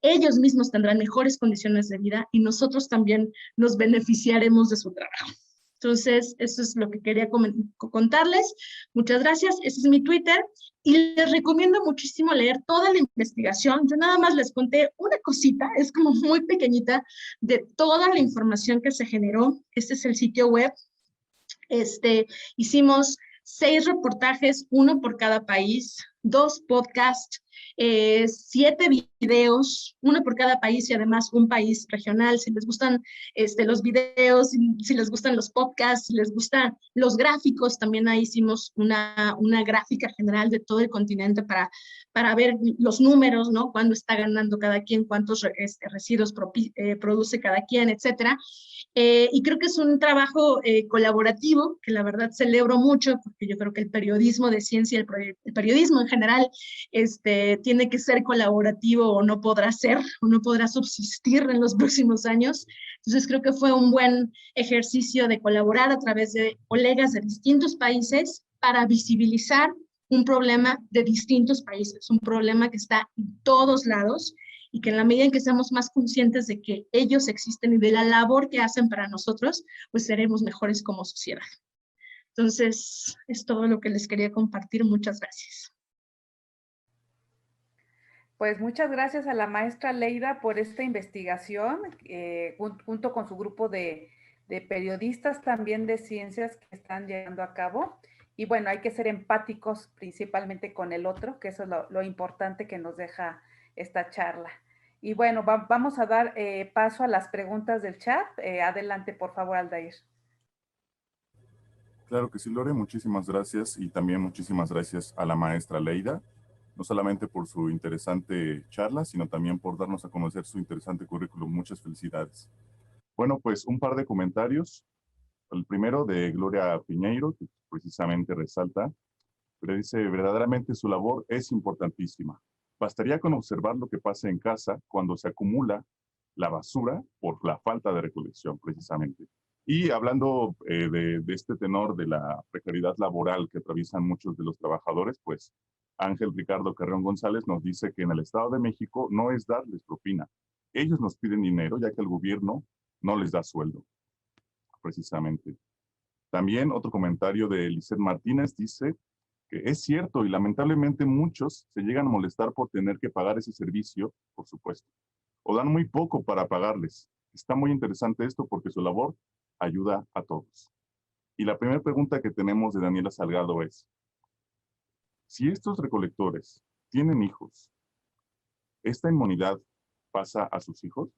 S3: ellos mismos tendrán mejores condiciones de vida y nosotros también nos beneficiaremos de su trabajo. Entonces, eso es lo que quería contarles. Muchas gracias. Ese es mi Twitter. Y les recomiendo muchísimo leer toda la investigación. Yo nada más les conté una cosita, es como muy pequeñita, de toda la información que se generó. Este es el sitio web. Hicimos 6 reportajes, 1 por cada país, 2 podcasts, 7 videos, 1 por cada país y además un país regional. Si les gustan los videos, si les gustan los podcasts, si les gustan los gráficos, también ahí hicimos una gráfica general de todo el continente para ver los números, ¿no? Cuándo está ganando cada quien, cuántos residuos produce cada quien, etcétera. Y creo que es un trabajo colaborativo, que la verdad celebro mucho, porque yo creo que el periodismo de ciencia, el periodismo en general, tiene que ser colaborativo o no podrá subsistir en los próximos años. Entonces creo que fue un buen ejercicio de colaborar a través de colegas de distintos países para visibilizar un problema de distintos países, un problema que está en todos lados, y que en la medida en que seamos más conscientes de que ellos existen y de la labor que hacen para nosotros, pues seremos mejores como sociedad. Entonces, es todo lo que les quería compartir. Muchas gracias.
S2: Pues muchas gracias a la maestra Leida por esta investigación, junto con su grupo de periodistas también de ciencias que están llevando a cabo. Y bueno, hay que ser empáticos principalmente con el otro, que eso es lo importante que nos deja esta charla. Y bueno, vamos a dar paso a las preguntas del chat. Adelante, por favor, Aldair.
S4: Claro que sí, Lore, muchísimas gracias y también muchísimas gracias a la maestra Leida, no solamente por su interesante charla, sino también por darnos a conocer su interesante currículum. Muchas felicidades. Bueno, pues un par de comentarios. El primero de Gloria Piñeiro, que precisamente resalta, pero dice, verdaderamente su labor es importantísima. Bastaría con observar lo que pasa en casa cuando se acumula la basura por la falta de recolección, precisamente. Y hablando de este tenor de la precariedad laboral que atraviesan muchos de los trabajadores, pues Ángel Ricardo Carreón González nos dice que en el Estado de México no es darles propina. Ellos nos piden dinero ya que el gobierno no les da sueldo, precisamente. También otro comentario de Lisette Martínez dice que es cierto y lamentablemente muchos se llegan a molestar por tener que pagar ese servicio, por supuesto, o dan muy poco para pagarles. Está muy interesante esto porque su labor ayuda a todos. Y la primera pregunta que tenemos de Daniela Salgado es, si estos recolectores tienen hijos, ¿esta inmunidad pasa a sus hijos?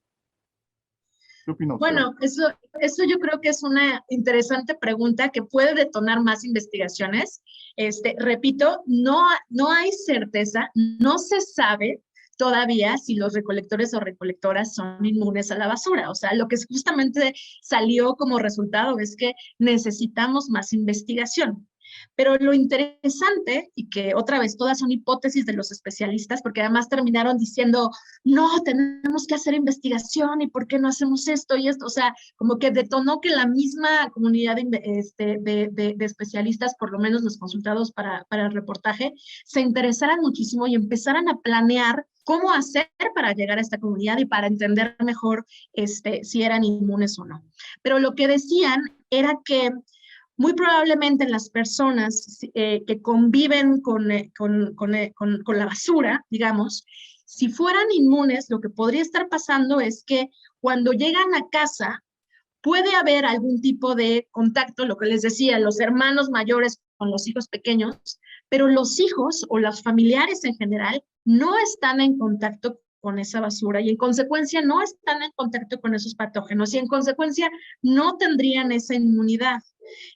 S4: ¿Qué opina usted?
S3: Bueno, eso yo creo que es una interesante pregunta que puede detonar más investigaciones. Repito, no hay certeza, no se sabe todavía si los recolectores o recolectoras son inmunes a la basura. O sea, lo que justamente salió como resultado es que necesitamos más investigación. Pero lo interesante, y que otra vez todas son hipótesis de los especialistas, porque además terminaron diciendo, no, tenemos que hacer investigación, ¿y por qué no hacemos esto y esto? O sea, como que detonó que la misma comunidad de especialistas, por lo menos los consultados para el reportaje, se interesaran muchísimo y empezaran a planear cómo hacer para llegar a esta comunidad y para entender mejor si eran inmunes o no. Pero lo que decían era que muy probablemente las personas que conviven con la basura, digamos, si fueran inmunes, lo que podría estar pasando es que cuando llegan a casa puede haber algún tipo de contacto, lo que les decía, los hermanos mayores con los hijos pequeños, pero los hijos o los familiares en general no están en contacto con esa basura y en consecuencia no están en contacto con esos patógenos y en consecuencia no tendrían esa inmunidad.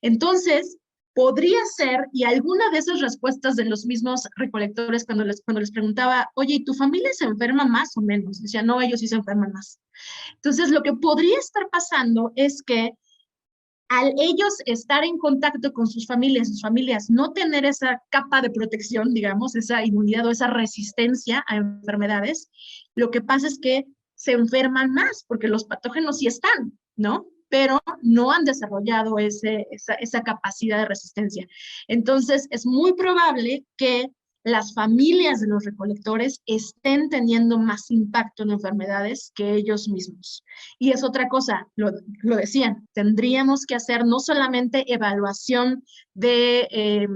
S3: Entonces, podría ser, y alguna de esas respuestas de los mismos recolectores cuando les preguntaba, oye, ¿y tu familia se enferma más o menos? Decían, no, ellos sí se enferman más. Entonces, lo que podría estar pasando es que al ellos estar en contacto con sus familias no tener esa capa de protección, digamos, esa inmunidad o esa resistencia a enfermedades, lo que pasa es que se enferman más porque los patógenos sí están, ¿no? Pero no han desarrollado esa capacidad de resistencia. Entonces, es muy probable que las familias de los recolectores estén teniendo más impacto en enfermedades que ellos mismos. Y es otra cosa, lo decían, tendríamos que hacer no solamente evaluación de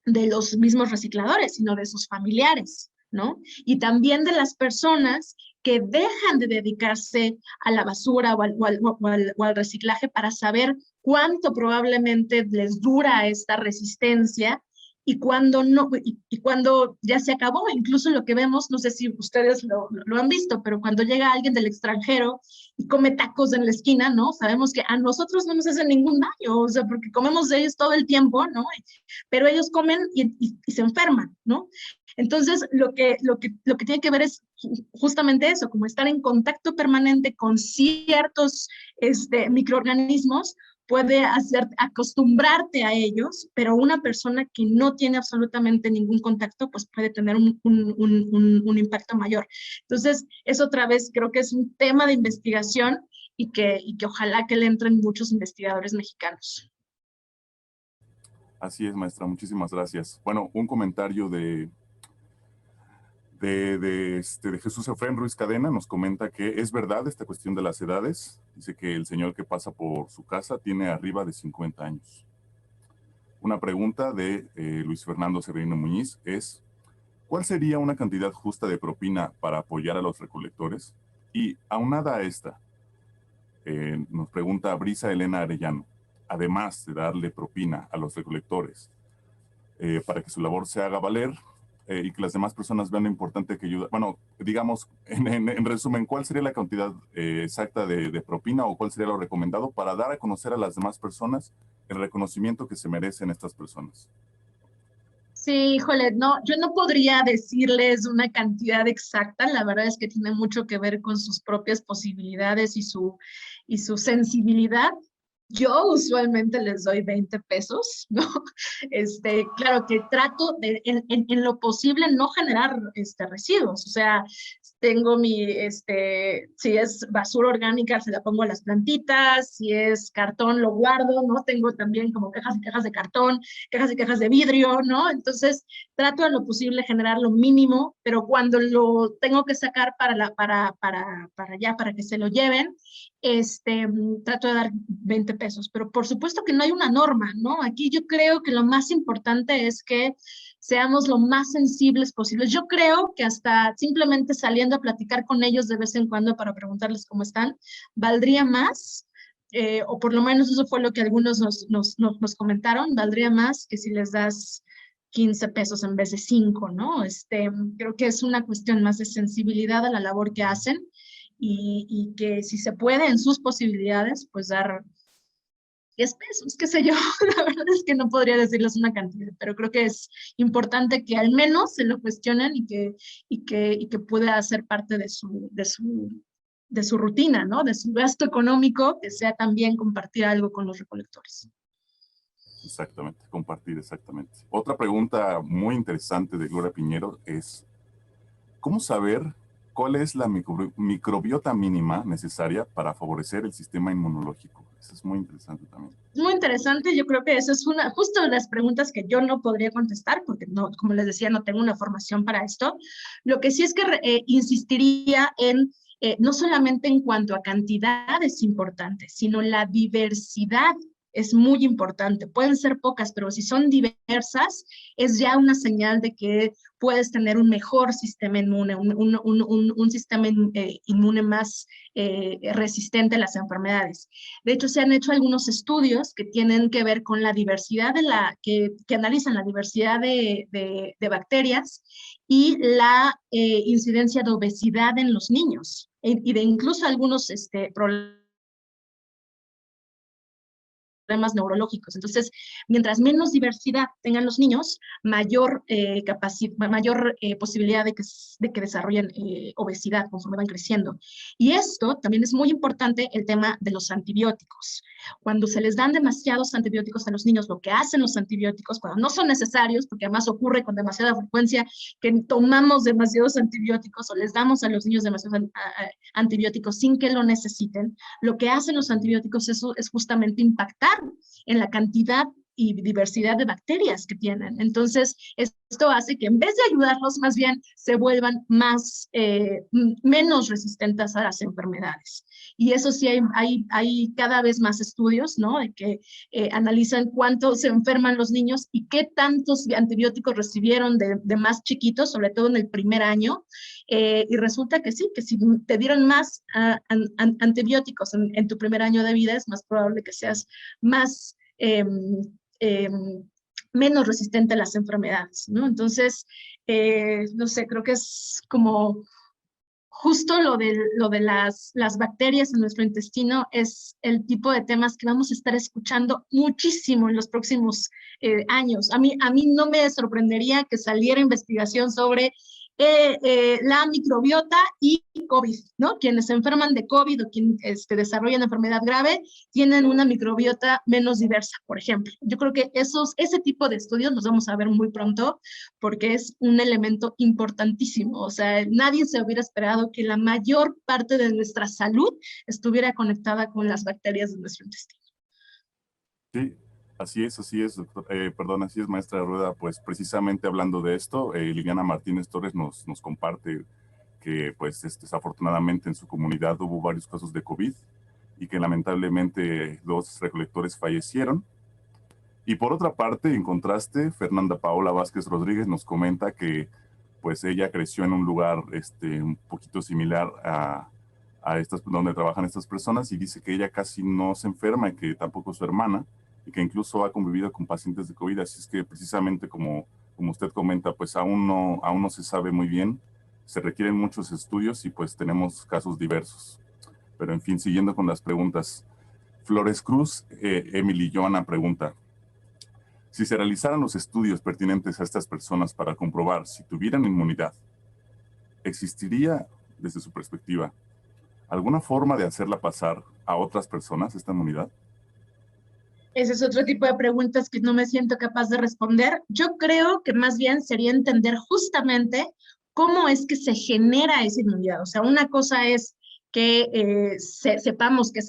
S3: los mismos recicladores, sino de sus familiares, ¿no? Y también de las personas que dejan de dedicarse a la basura o al reciclaje para saber cuánto probablemente les dura esta resistencia y cuando no, y cuando ya se acabó. Incluso lo que vemos, no sé si ustedes lo han visto, pero cuando llega alguien del extranjero y come tacos en la esquina, ¿no? Sabemos que a nosotros no nos hacen ningún daño, o sea, porque comemos de ellos todo el tiempo, ¿no? Pero ellos comen y se enferman, ¿no? Entonces, lo que tiene que ver es justamente eso, como estar en contacto permanente con ciertos microorganismos, puede acostumbrarte a ellos, pero una persona que no tiene absolutamente ningún contacto, pues puede tener un impacto mayor. Entonces, es otra vez, creo que es un tema de investigación y que ojalá que le entren muchos investigadores mexicanos.
S4: Así es, maestra, muchísimas gracias. Bueno, un comentario de Jesús Efraín Ruiz Cadena nos comenta que es verdad esta cuestión de las edades. Dice que el señor que pasa por su casa tiene arriba de 50 años. Una pregunta de Luis Fernando Serrino Muñiz es, ¿cuál sería una cantidad justa de propina para apoyar a los recolectores? Y aunada a esta, nos pregunta Brisa Elena Arellano, además de darle propina a los recolectores para que su labor se haga valer, y que las demás personas vean lo importante que ayuda. Bueno, digamos, en resumen, ¿cuál sería la cantidad exacta de propina o cuál sería lo recomendado para dar a conocer a las demás personas el reconocimiento que se merecen estas personas?
S3: Sí, híjole, no, yo no podría decirles una cantidad exacta, la verdad es que tiene mucho que ver con sus propias posibilidades y su sensibilidad. Yo usualmente les doy 20 pesos, ¿no? Claro que trato de, en lo posible, no generar residuos. O sea, tengo si es basura orgánica, se la pongo a las plantitas, si es cartón, lo guardo, ¿no? Tengo también como cajas y cajas de cartón, cajas y cajas de vidrio, ¿no? Entonces, trato en lo posible generar lo mínimo, pero cuando lo tengo que sacar para que se lo lleven, trato de dar 20 pesos, pero por supuesto que no hay una norma, ¿no? Aquí yo creo que lo más importante es que seamos lo más sensibles posibles. Yo creo que hasta simplemente saliendo a platicar con ellos de vez en cuando para preguntarles cómo están, valdría más, o por lo menos eso fue lo que algunos nos comentaron, valdría más que si les das 15 pesos en vez de 5, ¿no? Creo que es una cuestión más de sensibilidad a la labor que hacen y que si se puede en sus posibilidades, pues dar 10 pesos, qué sé yo. La verdad es que no podría decirles una cantidad, pero creo que es importante que al menos se lo cuestionen y que pueda ser parte de su rutina, ¿no? De su gasto económico, que sea también compartir algo con los recolectores.
S4: Exactamente, compartir, exactamente. Otra pregunta muy interesante de Gloria Piñero es, ¿cómo saber cuál es la microbiota mínima necesaria para favorecer el sistema inmunológico? Eso es muy interesante también.
S3: Muy interesante, yo creo que esa es justo de las preguntas que yo no podría contestar, porque no, como les decía, no tengo una formación para esto. Lo que sí es que insistiría en, no solamente en cuanto a cantidades importantes, sino la diversidad es muy importante. Pueden ser pocas, pero si son diversas, es ya una señal de que puedes tener un mejor sistema inmune, un sistema inmune más resistente a las enfermedades. De hecho, se han hecho algunos estudios que tienen que ver con la diversidad que analizan la diversidad de bacterias y la incidencia de obesidad en los niños y de incluso algunos problemas problemas neurológicos. Entonces, mientras menos diversidad tengan los niños, mayor, posibilidad de que desarrollen obesidad conforme van creciendo. Y esto también es muy importante, el tema de los antibióticos. Cuando se les dan demasiados antibióticos a los niños, lo que hacen los antibióticos, cuando no son necesarios, porque además ocurre con demasiada frecuencia que tomamos demasiados antibióticos o les damos a los niños demasiados antibióticos sin que lo necesiten, lo que hacen los antibióticos es justamente impactar en la cantidad y diversidad de bacterias que tienen. Entonces, esto hace que en vez de ayudarlos, más bien se vuelvan menos resistentes a las enfermedades. Y eso sí, hay cada vez más estudios, ¿no? De que analizan cuánto se enferman los niños y qué tantos antibióticos recibieron de más chiquitos, sobre todo en el primer año. Y resulta que sí, que si te dieron más antibióticos en tu primer año de vida, es más probable que seas más menos resistente a las enfermedades, ¿no? Entonces, no sé, creo que es como justo lo de las bacterias en nuestro intestino es el tipo de temas que vamos a estar escuchando muchísimo en los próximos años. A mí no me sorprendería que saliera investigación sobre la microbiota y COVID, ¿no? Quienes se enferman de COVID o quienes desarrollan enfermedad grave tienen una microbiota menos diversa, por ejemplo. Yo creo que ese tipo de estudios los vamos a ver muy pronto porque es un elemento importantísimo. O sea, nadie se hubiera esperado que la mayor parte de nuestra salud estuviera conectada con las bacterias de nuestro intestino.
S4: Sí, así es, doctor. Perdón, así es, maestra Rueda. Pues precisamente hablando de esto, Liliana Martínez Torres nos comparte que pues desafortunadamente en su comunidad hubo varios casos de COVID y que lamentablemente 2 recolectores fallecieron. Y por otra parte, en contraste, Fernanda Paola Vázquez Rodríguez nos comenta que pues ella creció en un lugar un poquito similar a donde trabajan estas personas y dice que ella casi no se enferma y que tampoco su hermana y que incluso ha convivido con pacientes de COVID. Así es que precisamente como usted comenta, pues aún no se sabe muy bien, se requieren muchos estudios y pues tenemos casos diversos. Pero en fin, siguiendo con las preguntas. Flores Cruz, Emily Joana pregunta, si se realizaran los estudios pertinentes a estas personas para comprobar si tuvieran inmunidad, ¿existiría, desde su perspectiva, alguna forma de hacerla pasar a otras personas esta inmunidad?
S3: Ese es otro tipo de preguntas que no me siento capaz de responder. Yo creo que más bien sería entender justamente cómo es que se genera esa inmunidad. O sea, una cosa es que sepamos que es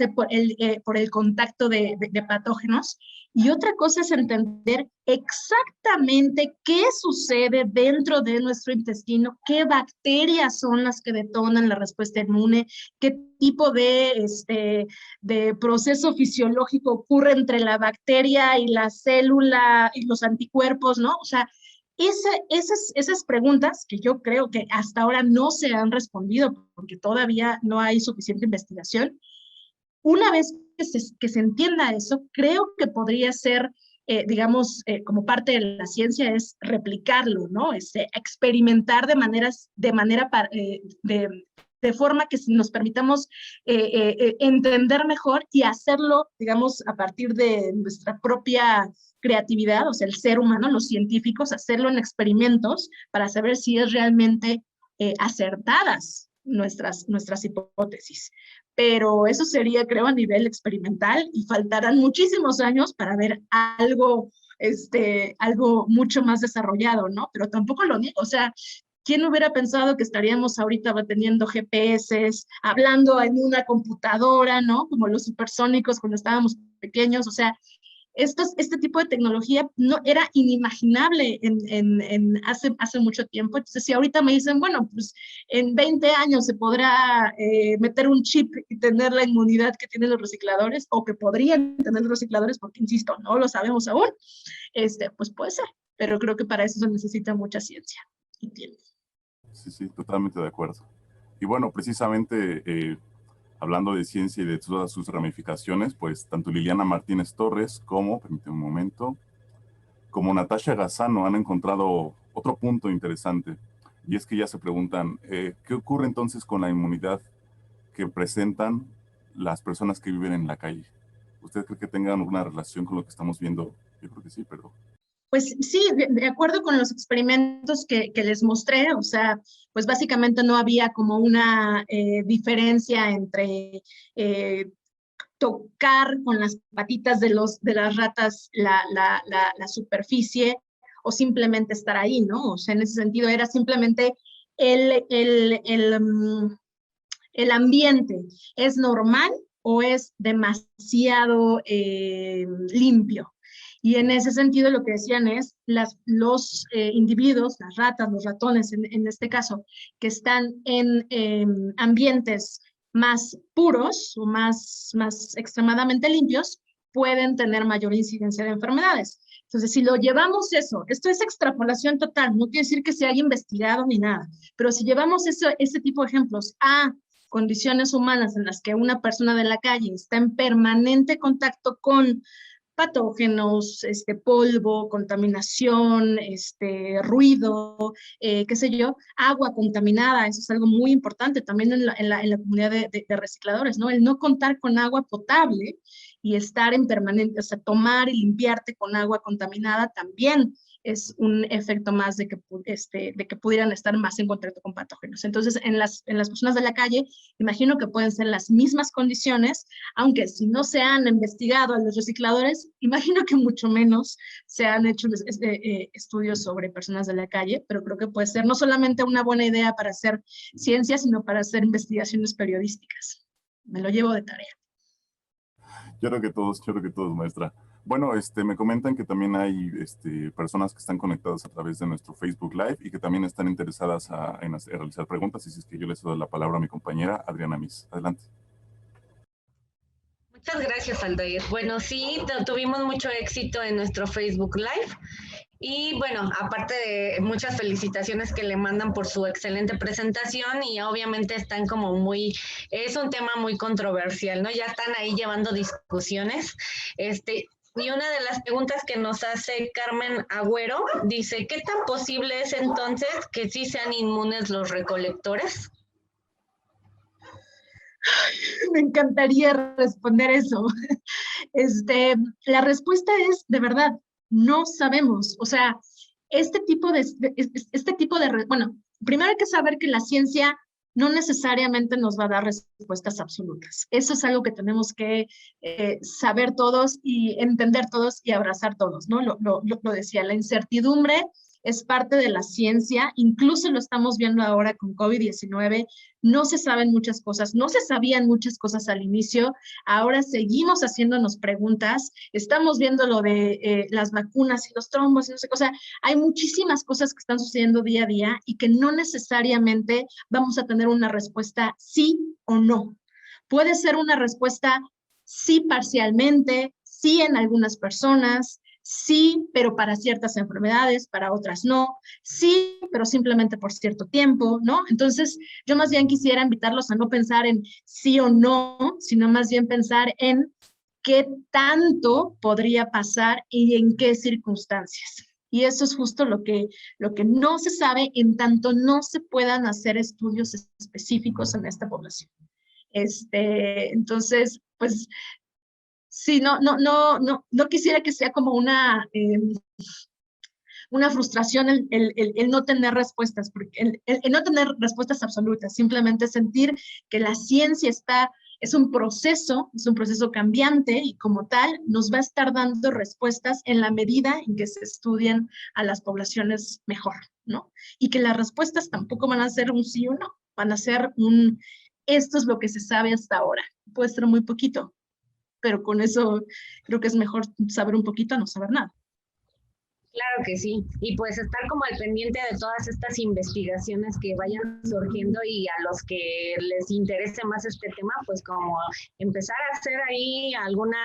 S3: por el contacto de patógenos, y otra cosa es entender exactamente qué sucede dentro de nuestro intestino, qué bacterias son las que detonan la respuesta inmune, qué tipo de proceso fisiológico ocurre entre la bacteria y la célula y los anticuerpos, ¿no? O sea, esas preguntas que yo creo que hasta ahora no se han respondido porque todavía no hay suficiente investigación. Una vez que se entienda eso, creo que podría ser, como parte de la ciencia, es replicarlo, ¿no? Experimentar de forma que nos permitamos entender mejor y hacerlo, digamos, a partir de nuestra propia creatividad, o sea, el ser humano, los científicos, hacerlo en experimentos para saber si es realmente acertadas nuestras hipótesis. Pero eso sería, creo, a nivel experimental y faltarán muchísimos años para ver algo mucho más desarrollado, ¿no? Pero tampoco lo niego, o sea, ¿quién hubiera pensado que estaríamos ahorita teniendo GPS, hablando en una computadora, ¿no? Como los supersónicos cuando estábamos pequeños, o sea, este tipo de tecnología no era inimaginable hace mucho tiempo. Entonces, si ahorita me dicen, bueno, pues en 20 años se podrá meter un chip y tener la inmunidad que tienen los recicladores, o que podrían tener los recicladores, porque insisto, no lo sabemos aún, pues puede ser, pero creo que para eso se necesita mucha ciencia y tiempo.
S4: Sí, totalmente de acuerdo. Y bueno, precisamente hablando de ciencia y de todas sus ramificaciones, pues tanto Liliana Martínez Torres permíteme un momento, como Natasha Gazzano han encontrado otro punto interesante, y es que ya se preguntan, ¿qué ocurre entonces con la inmunidad que presentan las personas que viven en la calle? ¿Usted cree que tengan una relación con lo que estamos viendo? Yo creo que sí, pero...
S3: Pues sí, de acuerdo con los experimentos que les mostré, o sea, pues básicamente no había como una diferencia entre tocar con las patitas de las ratas la superficie o simplemente estar ahí, ¿no? O sea, en ese sentido era simplemente el ambiente. ¿Es normal o es demasiado limpio? Y en ese sentido lo que decían es, los individuos, las ratas, los ratones en este caso, que están en ambientes más puros o más extremadamente limpios, pueden tener mayor incidencia de enfermedades. Entonces, si lo llevamos eso, esto es extrapolación total, no quiere decir que se haya investigado ni nada, pero si llevamos ese tipo de ejemplos a condiciones humanas en las que una persona de la calle está en permanente contacto con patógenos, polvo, contaminación, ruido, qué sé yo, agua contaminada, eso es algo muy importante también en la comunidad de recicladores, ¿no? El no contar con agua potable y estar en permanente, o sea, tomar y limpiarte con agua contaminada también es un efecto más de que pudieran estar más en contacto con patógenos. Entonces, en las personas de la calle, imagino que pueden ser las mismas condiciones, aunque si no se han investigado a los recicladores, imagino que mucho menos se han hecho estudios sobre personas de la calle, pero creo que puede ser no solamente una buena idea para hacer ciencia, sino para hacer investigaciones periodísticas. Me lo llevo de tarea.
S4: Yo creo que todos, maestra. Bueno, me comentan que también hay personas que están conectadas a través de nuestro Facebook Live y que también están interesadas en realizar preguntas. Y si es que yo les doy la palabra a mi compañera Adriana Mis. Adelante.
S6: Muchas gracias, Aldair. Bueno, sí, tuvimos mucho éxito en nuestro Facebook Live. Y bueno, aparte de muchas felicitaciones que le mandan por su excelente presentación y obviamente están como es un tema muy controversial, ¿no? Ya están ahí llevando discusiones. Y una de las preguntas que nos hace Carmen Agüero dice, ¿qué tan posible es entonces que sí sean inmunes los recolectores?
S3: Me encantaría responder eso. La respuesta es, de verdad, no sabemos. O sea, bueno, primero hay que saber que la ciencia no necesariamente nos va a dar respuestas absolutas. Eso es algo que tenemos que saber todos y entender todos y abrazar todos, ¿no? Lo decía, la incertidumbre es parte de la ciencia, incluso lo estamos viendo ahora con COVID-19, no se saben muchas cosas, no se sabían muchas cosas al inicio, ahora seguimos haciéndonos preguntas, estamos viendo lo de las vacunas y los trombos y no sé qué, o sea, hay muchísimas cosas que están sucediendo día a día y que no necesariamente vamos a tener una respuesta sí o no. Puede ser una respuesta sí parcialmente, sí en algunas personas, sí, pero para ciertas enfermedades, para otras no, sí, pero simplemente por cierto tiempo, ¿no? Entonces, yo más bien quisiera invitarlos a no pensar en sí o no, sino más bien pensar en qué tanto podría pasar y en qué circunstancias. Y eso es justo lo que no se sabe en tanto no se puedan hacer estudios específicos en esta población. Entonces, pues, sí, no quisiera que sea como una frustración el no tener respuestas, porque el no tener respuestas absolutas, simplemente sentir que la ciencia es un proceso cambiante y como tal nos va a estar dando respuestas en la medida en que se estudien a las poblaciones mejor, ¿no? Y que las respuestas tampoco van a ser un sí o no, van a ser esto es lo que se sabe hasta ahora. Puede ser muy poquito, pero con eso creo que es mejor saber un poquito a no saber nada.
S6: Claro que sí, y pues estar como al pendiente de todas estas investigaciones que vayan surgiendo y a los que les interese más este tema, pues como empezar a hacer ahí alguna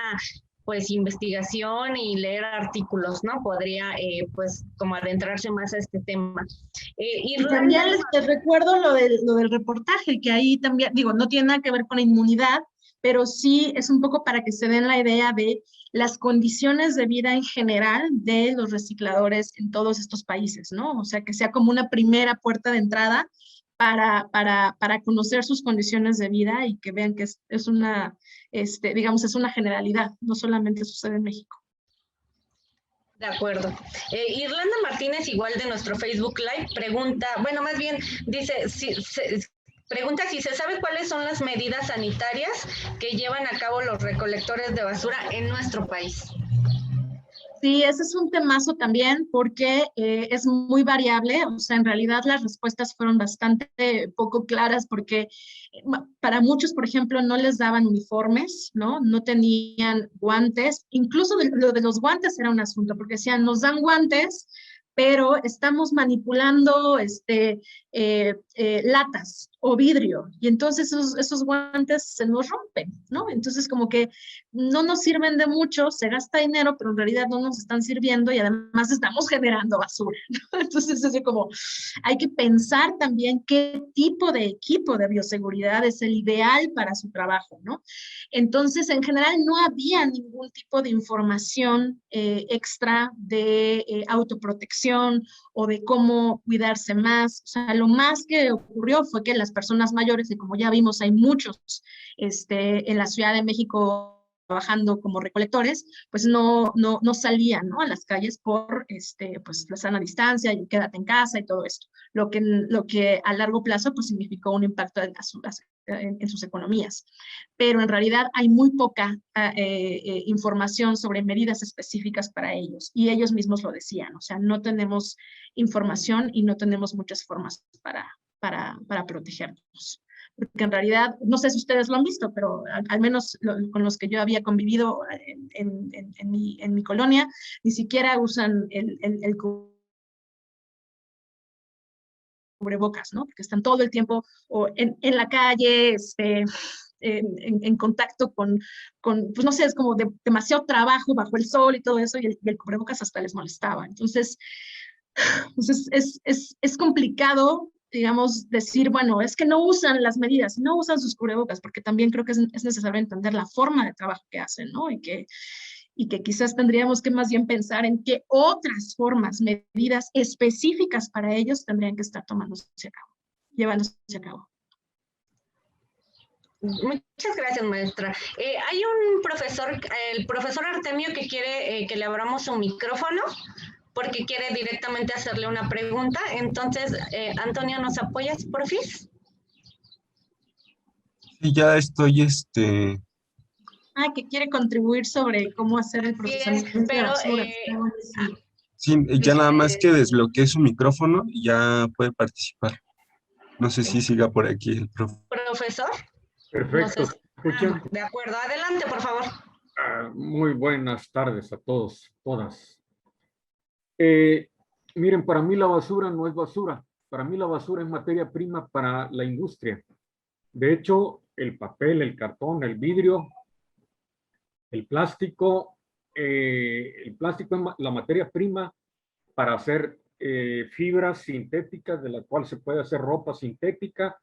S6: pues investigación y leer artículos, ¿no? Podría pues como adentrarse más a este tema.
S3: Y también les recuerdo lo del reportaje, que ahí también, digo, no tiene nada que ver con la inmunidad, pero sí es un poco para que se den la idea de las condiciones de vida en general de los recicladores en todos estos países, ¿no? O sea, que sea como una primera puerta de entrada para conocer sus condiciones de vida y que vean que es una, digamos, es una generalidad, no solamente sucede en México.
S6: De acuerdo. Irlanda Martínez, igual de nuestro Facebook Live, pregunta, bueno, más bien dice, pregunta si se sabe cuáles son las medidas sanitarias que llevan a cabo los recolectores de basura en nuestro país.
S3: Sí, ese es un temazo también porque es muy variable, o sea, en realidad las respuestas fueron bastante poco claras porque para muchos, por ejemplo, no les daban uniformes, ¿no? No tenían guantes, incluso lo de los guantes era un asunto, porque decían, nos dan guantes, pero estamos manipulando latas o vidrio, y entonces esos guantes se nos rompen, ¿no? Entonces como que no nos sirven de mucho, se gasta dinero, pero en realidad no nos están sirviendo y además estamos generando basura, ¿no? Entonces es como, hay que pensar también qué tipo de equipo de bioseguridad es el ideal para su trabajo, ¿no? Entonces, en general, no había ningún tipo de información extra de autoprotección o de cómo cuidarse más. O sea, lo más que ocurrió fue que las personas mayores, y como ya vimos, hay muchos en la Ciudad de México trabajando como recolectores, pues no salían, ¿no?, a las calles por pues la sana distancia y quédate en casa y todo esto, lo que a largo plazo pues significó un impacto en sus economías. Pero en realidad hay muy poca información sobre medidas específicas para ellos, y ellos mismos lo decían, o sea, no tenemos información y no tenemos muchas formas para protegernos. Porque en realidad, no sé si ustedes lo han visto, pero al menos con los que yo había convivido en mi colonia, ni siquiera usan el cubrebocas, ¿no? Porque están todo el tiempo o en la calle, en contacto con, pues no sé, es como demasiado trabajo bajo el sol y todo eso, y el cubrebocas hasta les molestaba. Entonces es complicado, digamos, decir, bueno, es que no usan las medidas, no usan sus cubrebocas, porque también creo que es necesario entender la forma de trabajo que hacen, ¿no? Y que quizás tendríamos que más bien pensar en qué otras formas, medidas específicas para ellos tendrían que estar llevándose a cabo.
S6: Muchas gracias, maestra. Hay un profesor, el profesor Artemio, que quiere que le abramos su micrófono porque quiere directamente hacerle una pregunta. Entonces, Antonio, ¿nos apoyas, porfis?
S5: Sí, ya estoy,
S3: que quiere contribuir sobre cómo hacer el procesamiento de basura.
S5: sí, ya nada más que desbloquee su micrófono y ya puede participar. No sé si siga por aquí el
S6: profesor.
S7: Perfecto. ¿Escuchan?
S6: De acuerdo, adelante, por favor.
S7: Muy buenas tardes a todos, todas. Miren, para mí la basura no es basura. Para mí la basura es materia prima para la industria. De hecho, el papel, el cartón, el vidrio, el plástico es la materia prima para hacer fibras sintéticas, de la cual se puede hacer ropa sintética.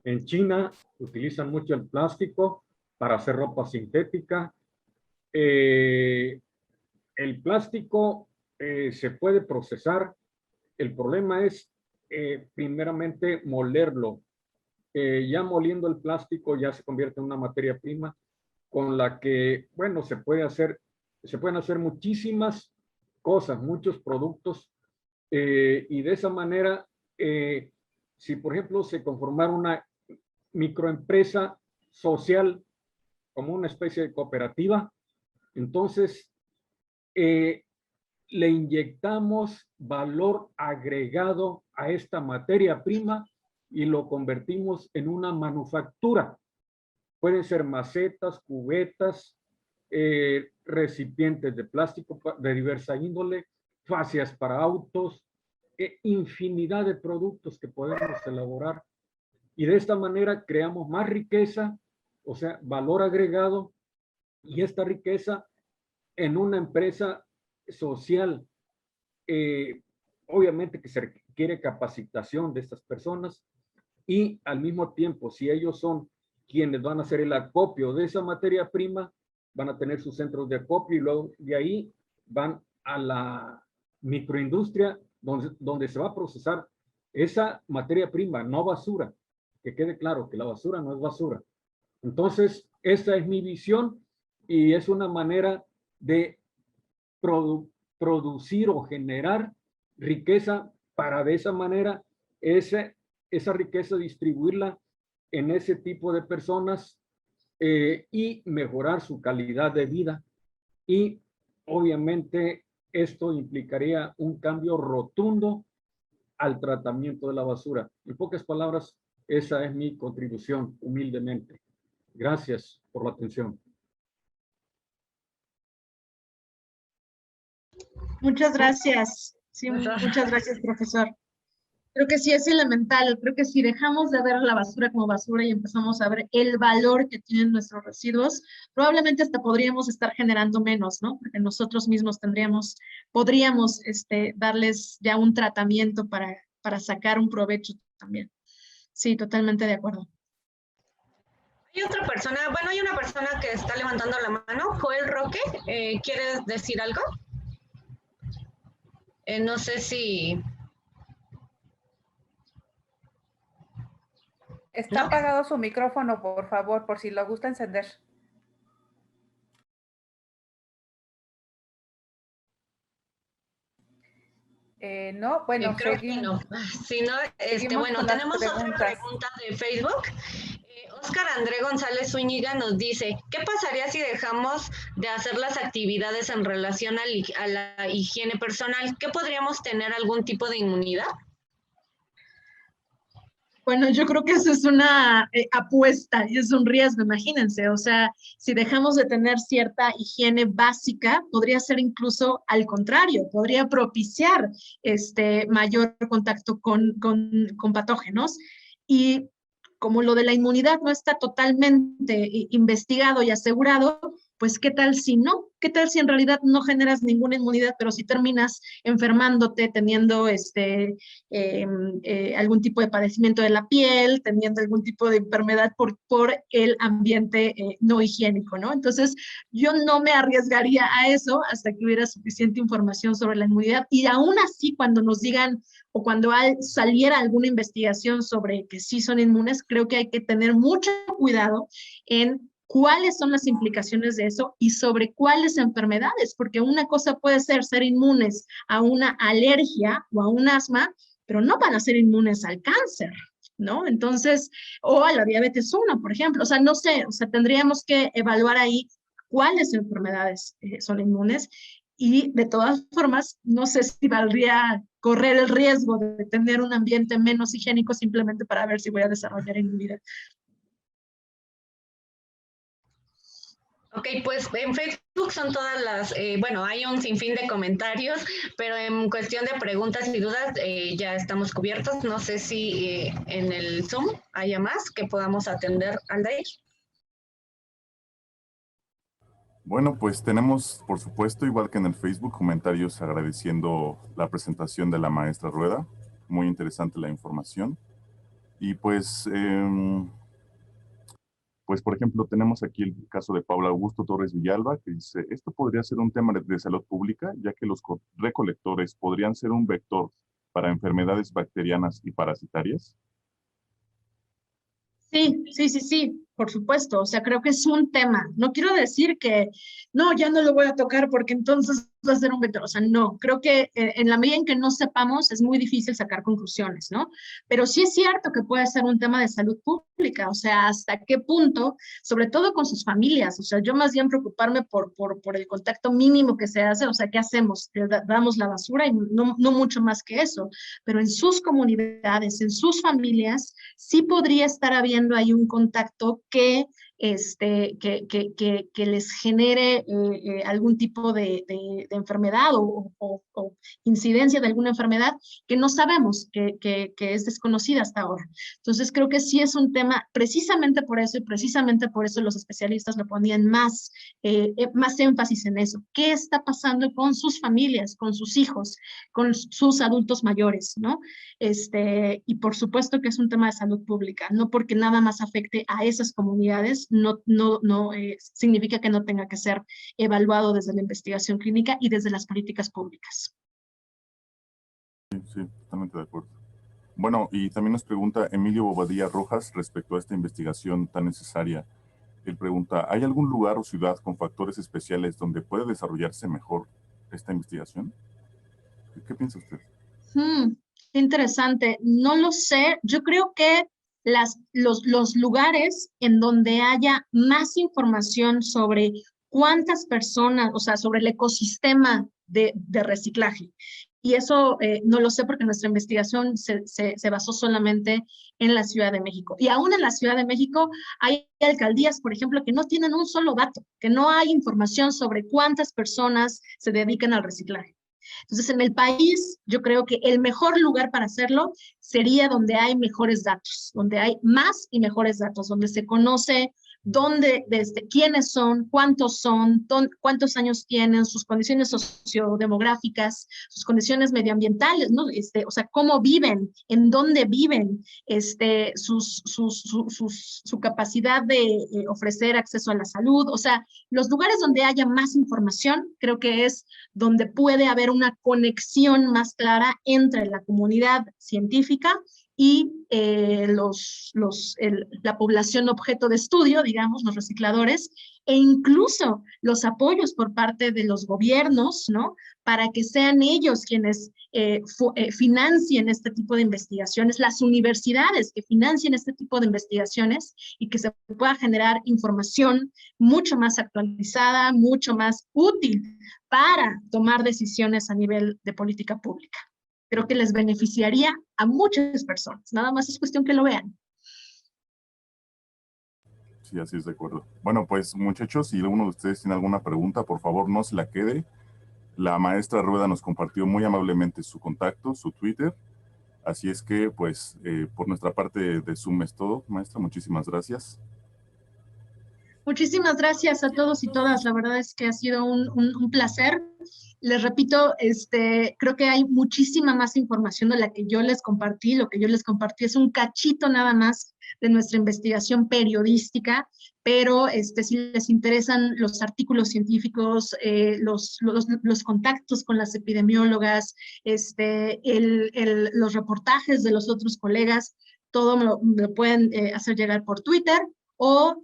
S7: En China utilizan mucho el plástico para hacer ropa sintética. El plástico se puede procesar. El problema es primeramente molerlo. Ya moliendo el plástico ya se convierte en una materia prima con la que, bueno, se pueden hacer muchísimas cosas, muchos productos, y de esa manera, si por ejemplo se conformara una microempresa social como una especie de cooperativa, entonces le inyectamos valor agregado a esta materia prima y lo convertimos en una manufactura. Pueden ser macetas, cubetas, recipientes de plástico de diversa índole, fascias para autos, infinidad de productos que podemos elaborar. Y de esta manera creamos más riqueza, o sea, valor agregado, y esta riqueza en una empresa social. Obviamente que se requiere capacitación de estas personas, y al mismo tiempo, si ellos son quienes van a hacer el acopio de esa materia prima, van a tener sus centros de acopio, y luego de ahí van a la microindustria donde se va a procesar esa materia prima, no basura. Que quede claro que la basura no es basura. Entonces, esa es mi visión y es una manera de producir o generar riqueza para de esa manera esa riqueza distribuirla en ese tipo de personas y mejorar su calidad de vida. Y obviamente esto implicaría un cambio rotundo al tratamiento de la basura. En pocas palabras, esa es mi contribución, humildemente. Gracias por la atención.
S3: Muchas gracias. Sí, muchas gracias, profesor. Creo que sí es elemental. Creo que si dejamos de ver la basura como basura y empezamos a ver el valor que tienen nuestros residuos, probablemente hasta podríamos estar generando menos, ¿no? Porque nosotros mismos podríamos darles ya un tratamiento para sacar un provecho también. Sí, totalmente de acuerdo.
S6: Hay otra persona, bueno, hay una persona que está levantando la mano, Joel Roque, ¿quieres decir algo? No sé si...
S2: Está apagado su micrófono, por favor, por si lo gusta encender. No, bueno,
S6: creo
S2: seguimos.
S6: que no. Si no, bueno, tenemos otra pregunta de Facebook. Óscar André González Zúñiga nos dice, ¿qué pasaría si dejamos de hacer las actividades en relación a la higiene personal? ¿Qué podríamos tener algún tipo de inmunidad?
S3: Bueno, yo creo que eso es una apuesta y es un riesgo, imagínense. O sea, si dejamos de tener cierta higiene básica, podría ser incluso al contrario, podría propiciar mayor contacto con patógenos. Y como lo de la inmunidad no está totalmente investigado y asegurado, pues ¿qué tal si no? ¿Qué tal si en realidad no generas ninguna inmunidad, pero si terminas enfermándote, teniendo algún tipo de padecimiento de la piel, teniendo algún tipo de enfermedad por el ambiente no higiénico, ¿no? Entonces, yo no me arriesgaría a eso hasta que hubiera suficiente información sobre la inmunidad. Y aún así, cuando nos digan o cuando saliera alguna investigación sobre que sí son inmunes, creo que hay que tener mucho cuidado en cuáles son las implicaciones de eso y sobre cuáles enfermedades, porque una cosa puede ser inmunes a una alergia o a un asma, pero no van a ser inmunes al cáncer, ¿no? Entonces, o a la diabetes 1, por ejemplo. O sea, no sé, o sea, tendríamos que evaluar ahí cuáles enfermedades son inmunes y de todas formas, no sé si valdría correr el riesgo de tener un ambiente menos higiénico simplemente para ver si voy a desarrollar inmunidad.
S6: Ok, pues en Facebook son todas las, bueno, hay un sinfín de comentarios, pero en cuestión de preguntas y dudas ya estamos cubiertos. No sé si en el Zoom haya más que podamos atender, Aldair.
S4: Bueno, pues tenemos, por supuesto, igual que en el Facebook, comentarios agradeciendo la presentación de la maestra Rueda. Muy interesante la información. Y pues, por ejemplo, tenemos aquí el caso de Paula Augusto Torres Villalba, que dice, esto podría ser un tema de salud pública, ya que los recolectores podrían ser un vector para enfermedades bacterianas y parasitarias.
S3: Sí, por supuesto. O sea, creo que es un tema. No quiero decir que, no, ya no lo voy a tocar porque entonces va a ser un vector. O sea, no. Creo que en la medida en que no sepamos es muy difícil sacar conclusiones, ¿no? Pero sí es cierto que puede ser un tema de salud pública. O sea, hasta qué punto, sobre todo con sus familias. O sea, yo más bien preocuparme por el contacto mínimo que se hace. O sea, ¿qué hacemos? Damos la basura y no mucho más que eso. Pero en sus comunidades, en sus familias, sí podría estar habiendo hay un contacto que les genere algún tipo de enfermedad o incidencia de alguna enfermedad que no sabemos, que es desconocida hasta ahora. Entonces creo que sí es un tema, precisamente por eso, y precisamente por eso los especialistas le ponían más énfasis en eso. ¿Qué está pasando con sus familias, con sus hijos, con sus adultos mayores, ¿no? Y por supuesto que es un tema de salud pública, no porque nada más afecte a esas comunidades, no significa que no tenga que ser evaluado desde la investigación clínica y desde las políticas públicas.
S4: Sí, totalmente de acuerdo. Bueno, y también nos pregunta Emilio Bobadilla Rojas respecto a esta investigación tan necesaria. Él pregunta, ¿hay algún lugar o ciudad con factores especiales donde puede desarrollarse mejor esta investigación? ¿Qué piensa usted?
S3: Qué interesante. No lo sé. Yo creo que los lugares en donde haya más información sobre cuántas personas, o sea, sobre el ecosistema de reciclaje. Y eso no lo sé porque nuestra investigación se basó solamente en la Ciudad de México. Y aún en la Ciudad de México hay alcaldías, por ejemplo, que no tienen un solo dato, que no hay información sobre cuántas personas se dedican al reciclaje. Entonces, en el país, yo creo que el mejor lugar para hacerlo sería donde hay mejores datos, donde hay más y mejores datos, donde se conoce dónde, quiénes son, cuántos años tienen, sus condiciones sociodemográficas, sus condiciones medioambientales, ¿no? O sea, cómo viven, en dónde viven, su capacidad de ofrecer acceso a la salud. O sea, los lugares donde haya más información, creo que es donde puede haber una conexión más clara entre la comunidad científica y la población objeto de estudio, digamos, los recicladores, e incluso los apoyos por parte de los gobiernos, ¿no? Para que sean ellos quienes financien este tipo de investigaciones, las universidades que financien este tipo de investigaciones y que se pueda generar información mucho más actualizada, mucho más útil para tomar decisiones a nivel de política pública. Creo que les beneficiaría a muchas personas. Nada más es cuestión que lo vean.
S4: Sí, así es, de acuerdo. Bueno, pues muchachos, si alguno de ustedes tiene alguna pregunta, por favor no se la quede. La maestra Rueda nos compartió muy amablemente su contacto, su Twitter. Así es que, pues, por nuestra parte de Zoom es todo. Maestra, muchísimas gracias.
S3: Muchísimas gracias a todos y todas. La verdad es que ha sido un placer. Les repito, creo que hay muchísima más información de la que yo les compartí. Lo que yo les compartí es un cachito nada más de nuestra investigación periodística, pero si les interesan los artículos científicos, los contactos con las epidemiólogas, los reportajes de los otros colegas, todo me lo pueden hacer llegar por Twitter. O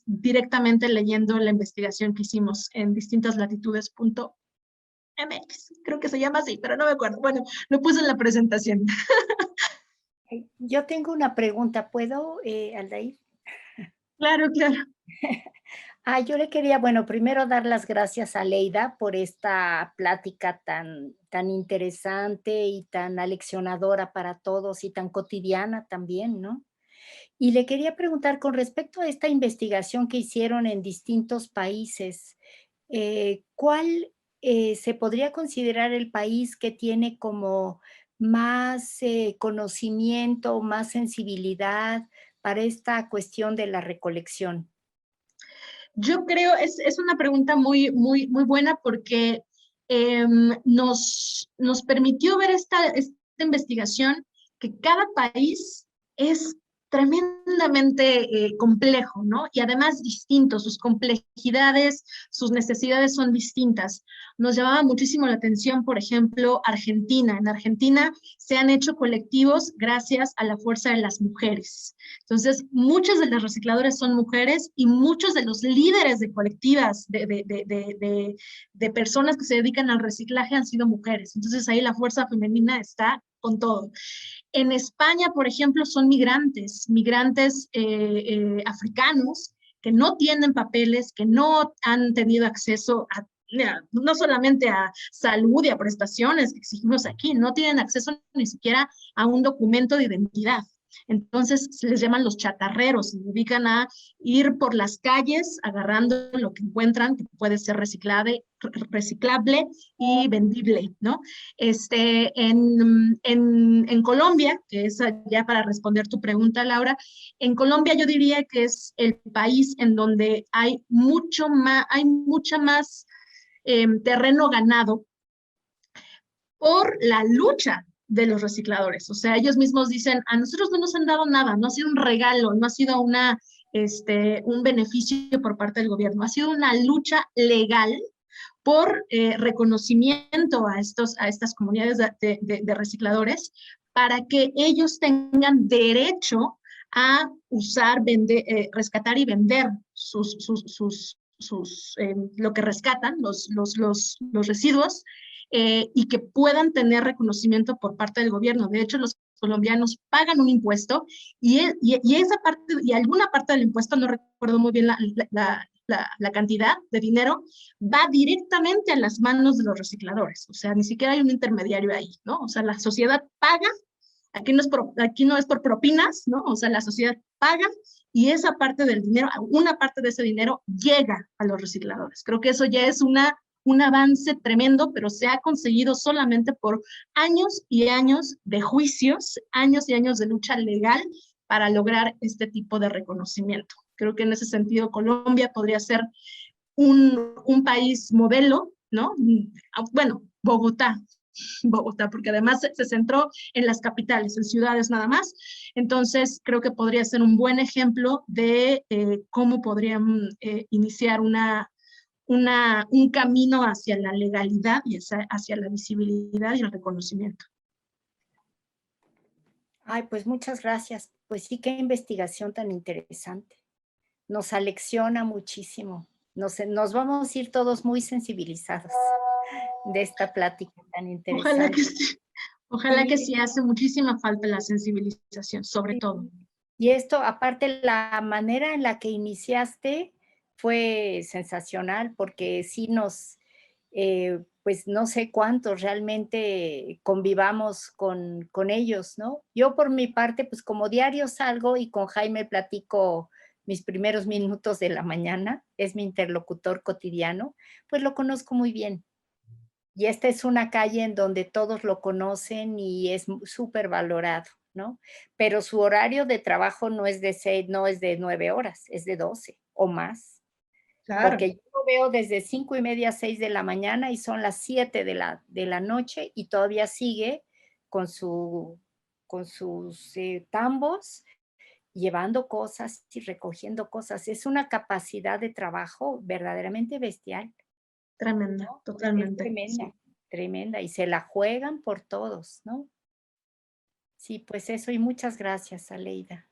S3: directamente leyendo la investigación que hicimos en distintaslatitudes.mx. Creo que se llama así, pero no me acuerdo. Bueno, lo puse en la presentación.
S1: Yo tengo una pregunta, ¿puedo, Aldair?
S3: Claro, claro.
S1: Yo le quería, bueno, primero dar las gracias a Leida por esta plática tan interesante y tan aleccionadora para todos y tan cotidiana también, ¿no? Y le quería preguntar con respecto a esta investigación que hicieron en distintos países, ¿cuál se podría considerar el país que tiene como más conocimiento, más sensibilidad para esta cuestión de la recolección?
S3: Yo creo, es una pregunta muy buena porque nos permitió ver esta investigación que cada país es tremendamente complejo, ¿no? Y además distinto, sus complejidades, sus necesidades son distintas. Nos llamaba muchísimo la atención, por ejemplo, Argentina. En Argentina se han hecho colectivos gracias a la fuerza de las mujeres. Entonces, muchos de los recicladores son mujeres y muchos de los líderes de colectivas, de personas que se dedican al reciclaje han sido mujeres. Entonces, ahí la fuerza femenina está con todo. En España, por ejemplo, son migrantes africanos que no tienen papeles, que no han tenido acceso a no solamente a salud y a prestaciones que exigimos aquí, no tienen acceso ni siquiera a un documento de identidad. Entonces se les llaman los chatarreros, se dedican a ir por las calles agarrando lo que encuentran, que puede ser reciclable y vendible, ¿no? En Colombia, que es ya para responder tu pregunta, Laura, en Colombia yo diría que es el país en donde hay mucha más terreno ganado por la lucha de los recicladores. O sea, ellos mismos dicen, a nosotros no nos han dado nada, no ha sido un regalo, no ha sido un beneficio por parte del gobierno, ha sido una lucha legal por reconocimiento a estas comunidades de recicladores para que ellos tengan derecho a usar, vender, rescatar y vender lo que rescatan, los residuos, y que puedan tener reconocimiento por parte del gobierno. De hecho, los colombianos pagan un impuesto y esa parte, y alguna parte del impuesto, no recuerdo muy bien la cantidad de dinero, va directamente a las manos de los recicladores. O sea, ni siquiera hay un intermediario ahí, ¿no? O sea, la sociedad paga, aquí no es por propinas, ¿no? O sea, la sociedad paga y esa parte del dinero, una parte de ese dinero llega a los recicladores. Creo que eso ya es un avance tremendo, pero se ha conseguido solamente por años y años de juicios, años y años de lucha legal para lograr este tipo de reconocimiento. Creo que en ese sentido Colombia podría ser un país modelo, ¿no? Bueno, Bogotá, porque además se centró en las capitales, en ciudades nada más. Entonces, creo que podría ser un buen ejemplo de cómo podrían iniciar un camino hacia la legalidad y hacia la visibilidad y el reconocimiento.
S1: Ay, pues muchas gracias. Pues sí, qué investigación tan interesante. Nos alecciona muchísimo. Nos vamos a ir todos muy sensibilizados de esta plática tan interesante.
S3: Ojalá que sí. Ojalá que sí, hace muchísima falta la sensibilización, sobre todo.
S1: Y esto, aparte, la manera en la que iniciaste fue sensacional, porque sí pues no sé cuántos realmente convivamos con ellos, ¿no? Yo por mi parte, pues como diario salgo y con Jaime platico mis primeros minutos de la mañana, es mi interlocutor cotidiano, pues lo conozco muy bien. Y esta es una calle en donde todos lo conocen y es súper valorado, ¿no? Pero su horario de trabajo no es de 9 horas, es de 12 o más.
S3: Claro.
S1: Porque yo lo veo desde 5:30, 6 de la mañana y son las 7 de la noche y todavía sigue con sus tambos, llevando cosas y recogiendo cosas. Es una capacidad de trabajo verdaderamente bestial.
S3: Tremenda,
S1: ¿no?
S3: totalmente.
S1: Es tremenda,
S3: Sí.
S1: tremenda, y se la juegan por todos, ¿no? Sí, pues eso, y muchas gracias, Aleida.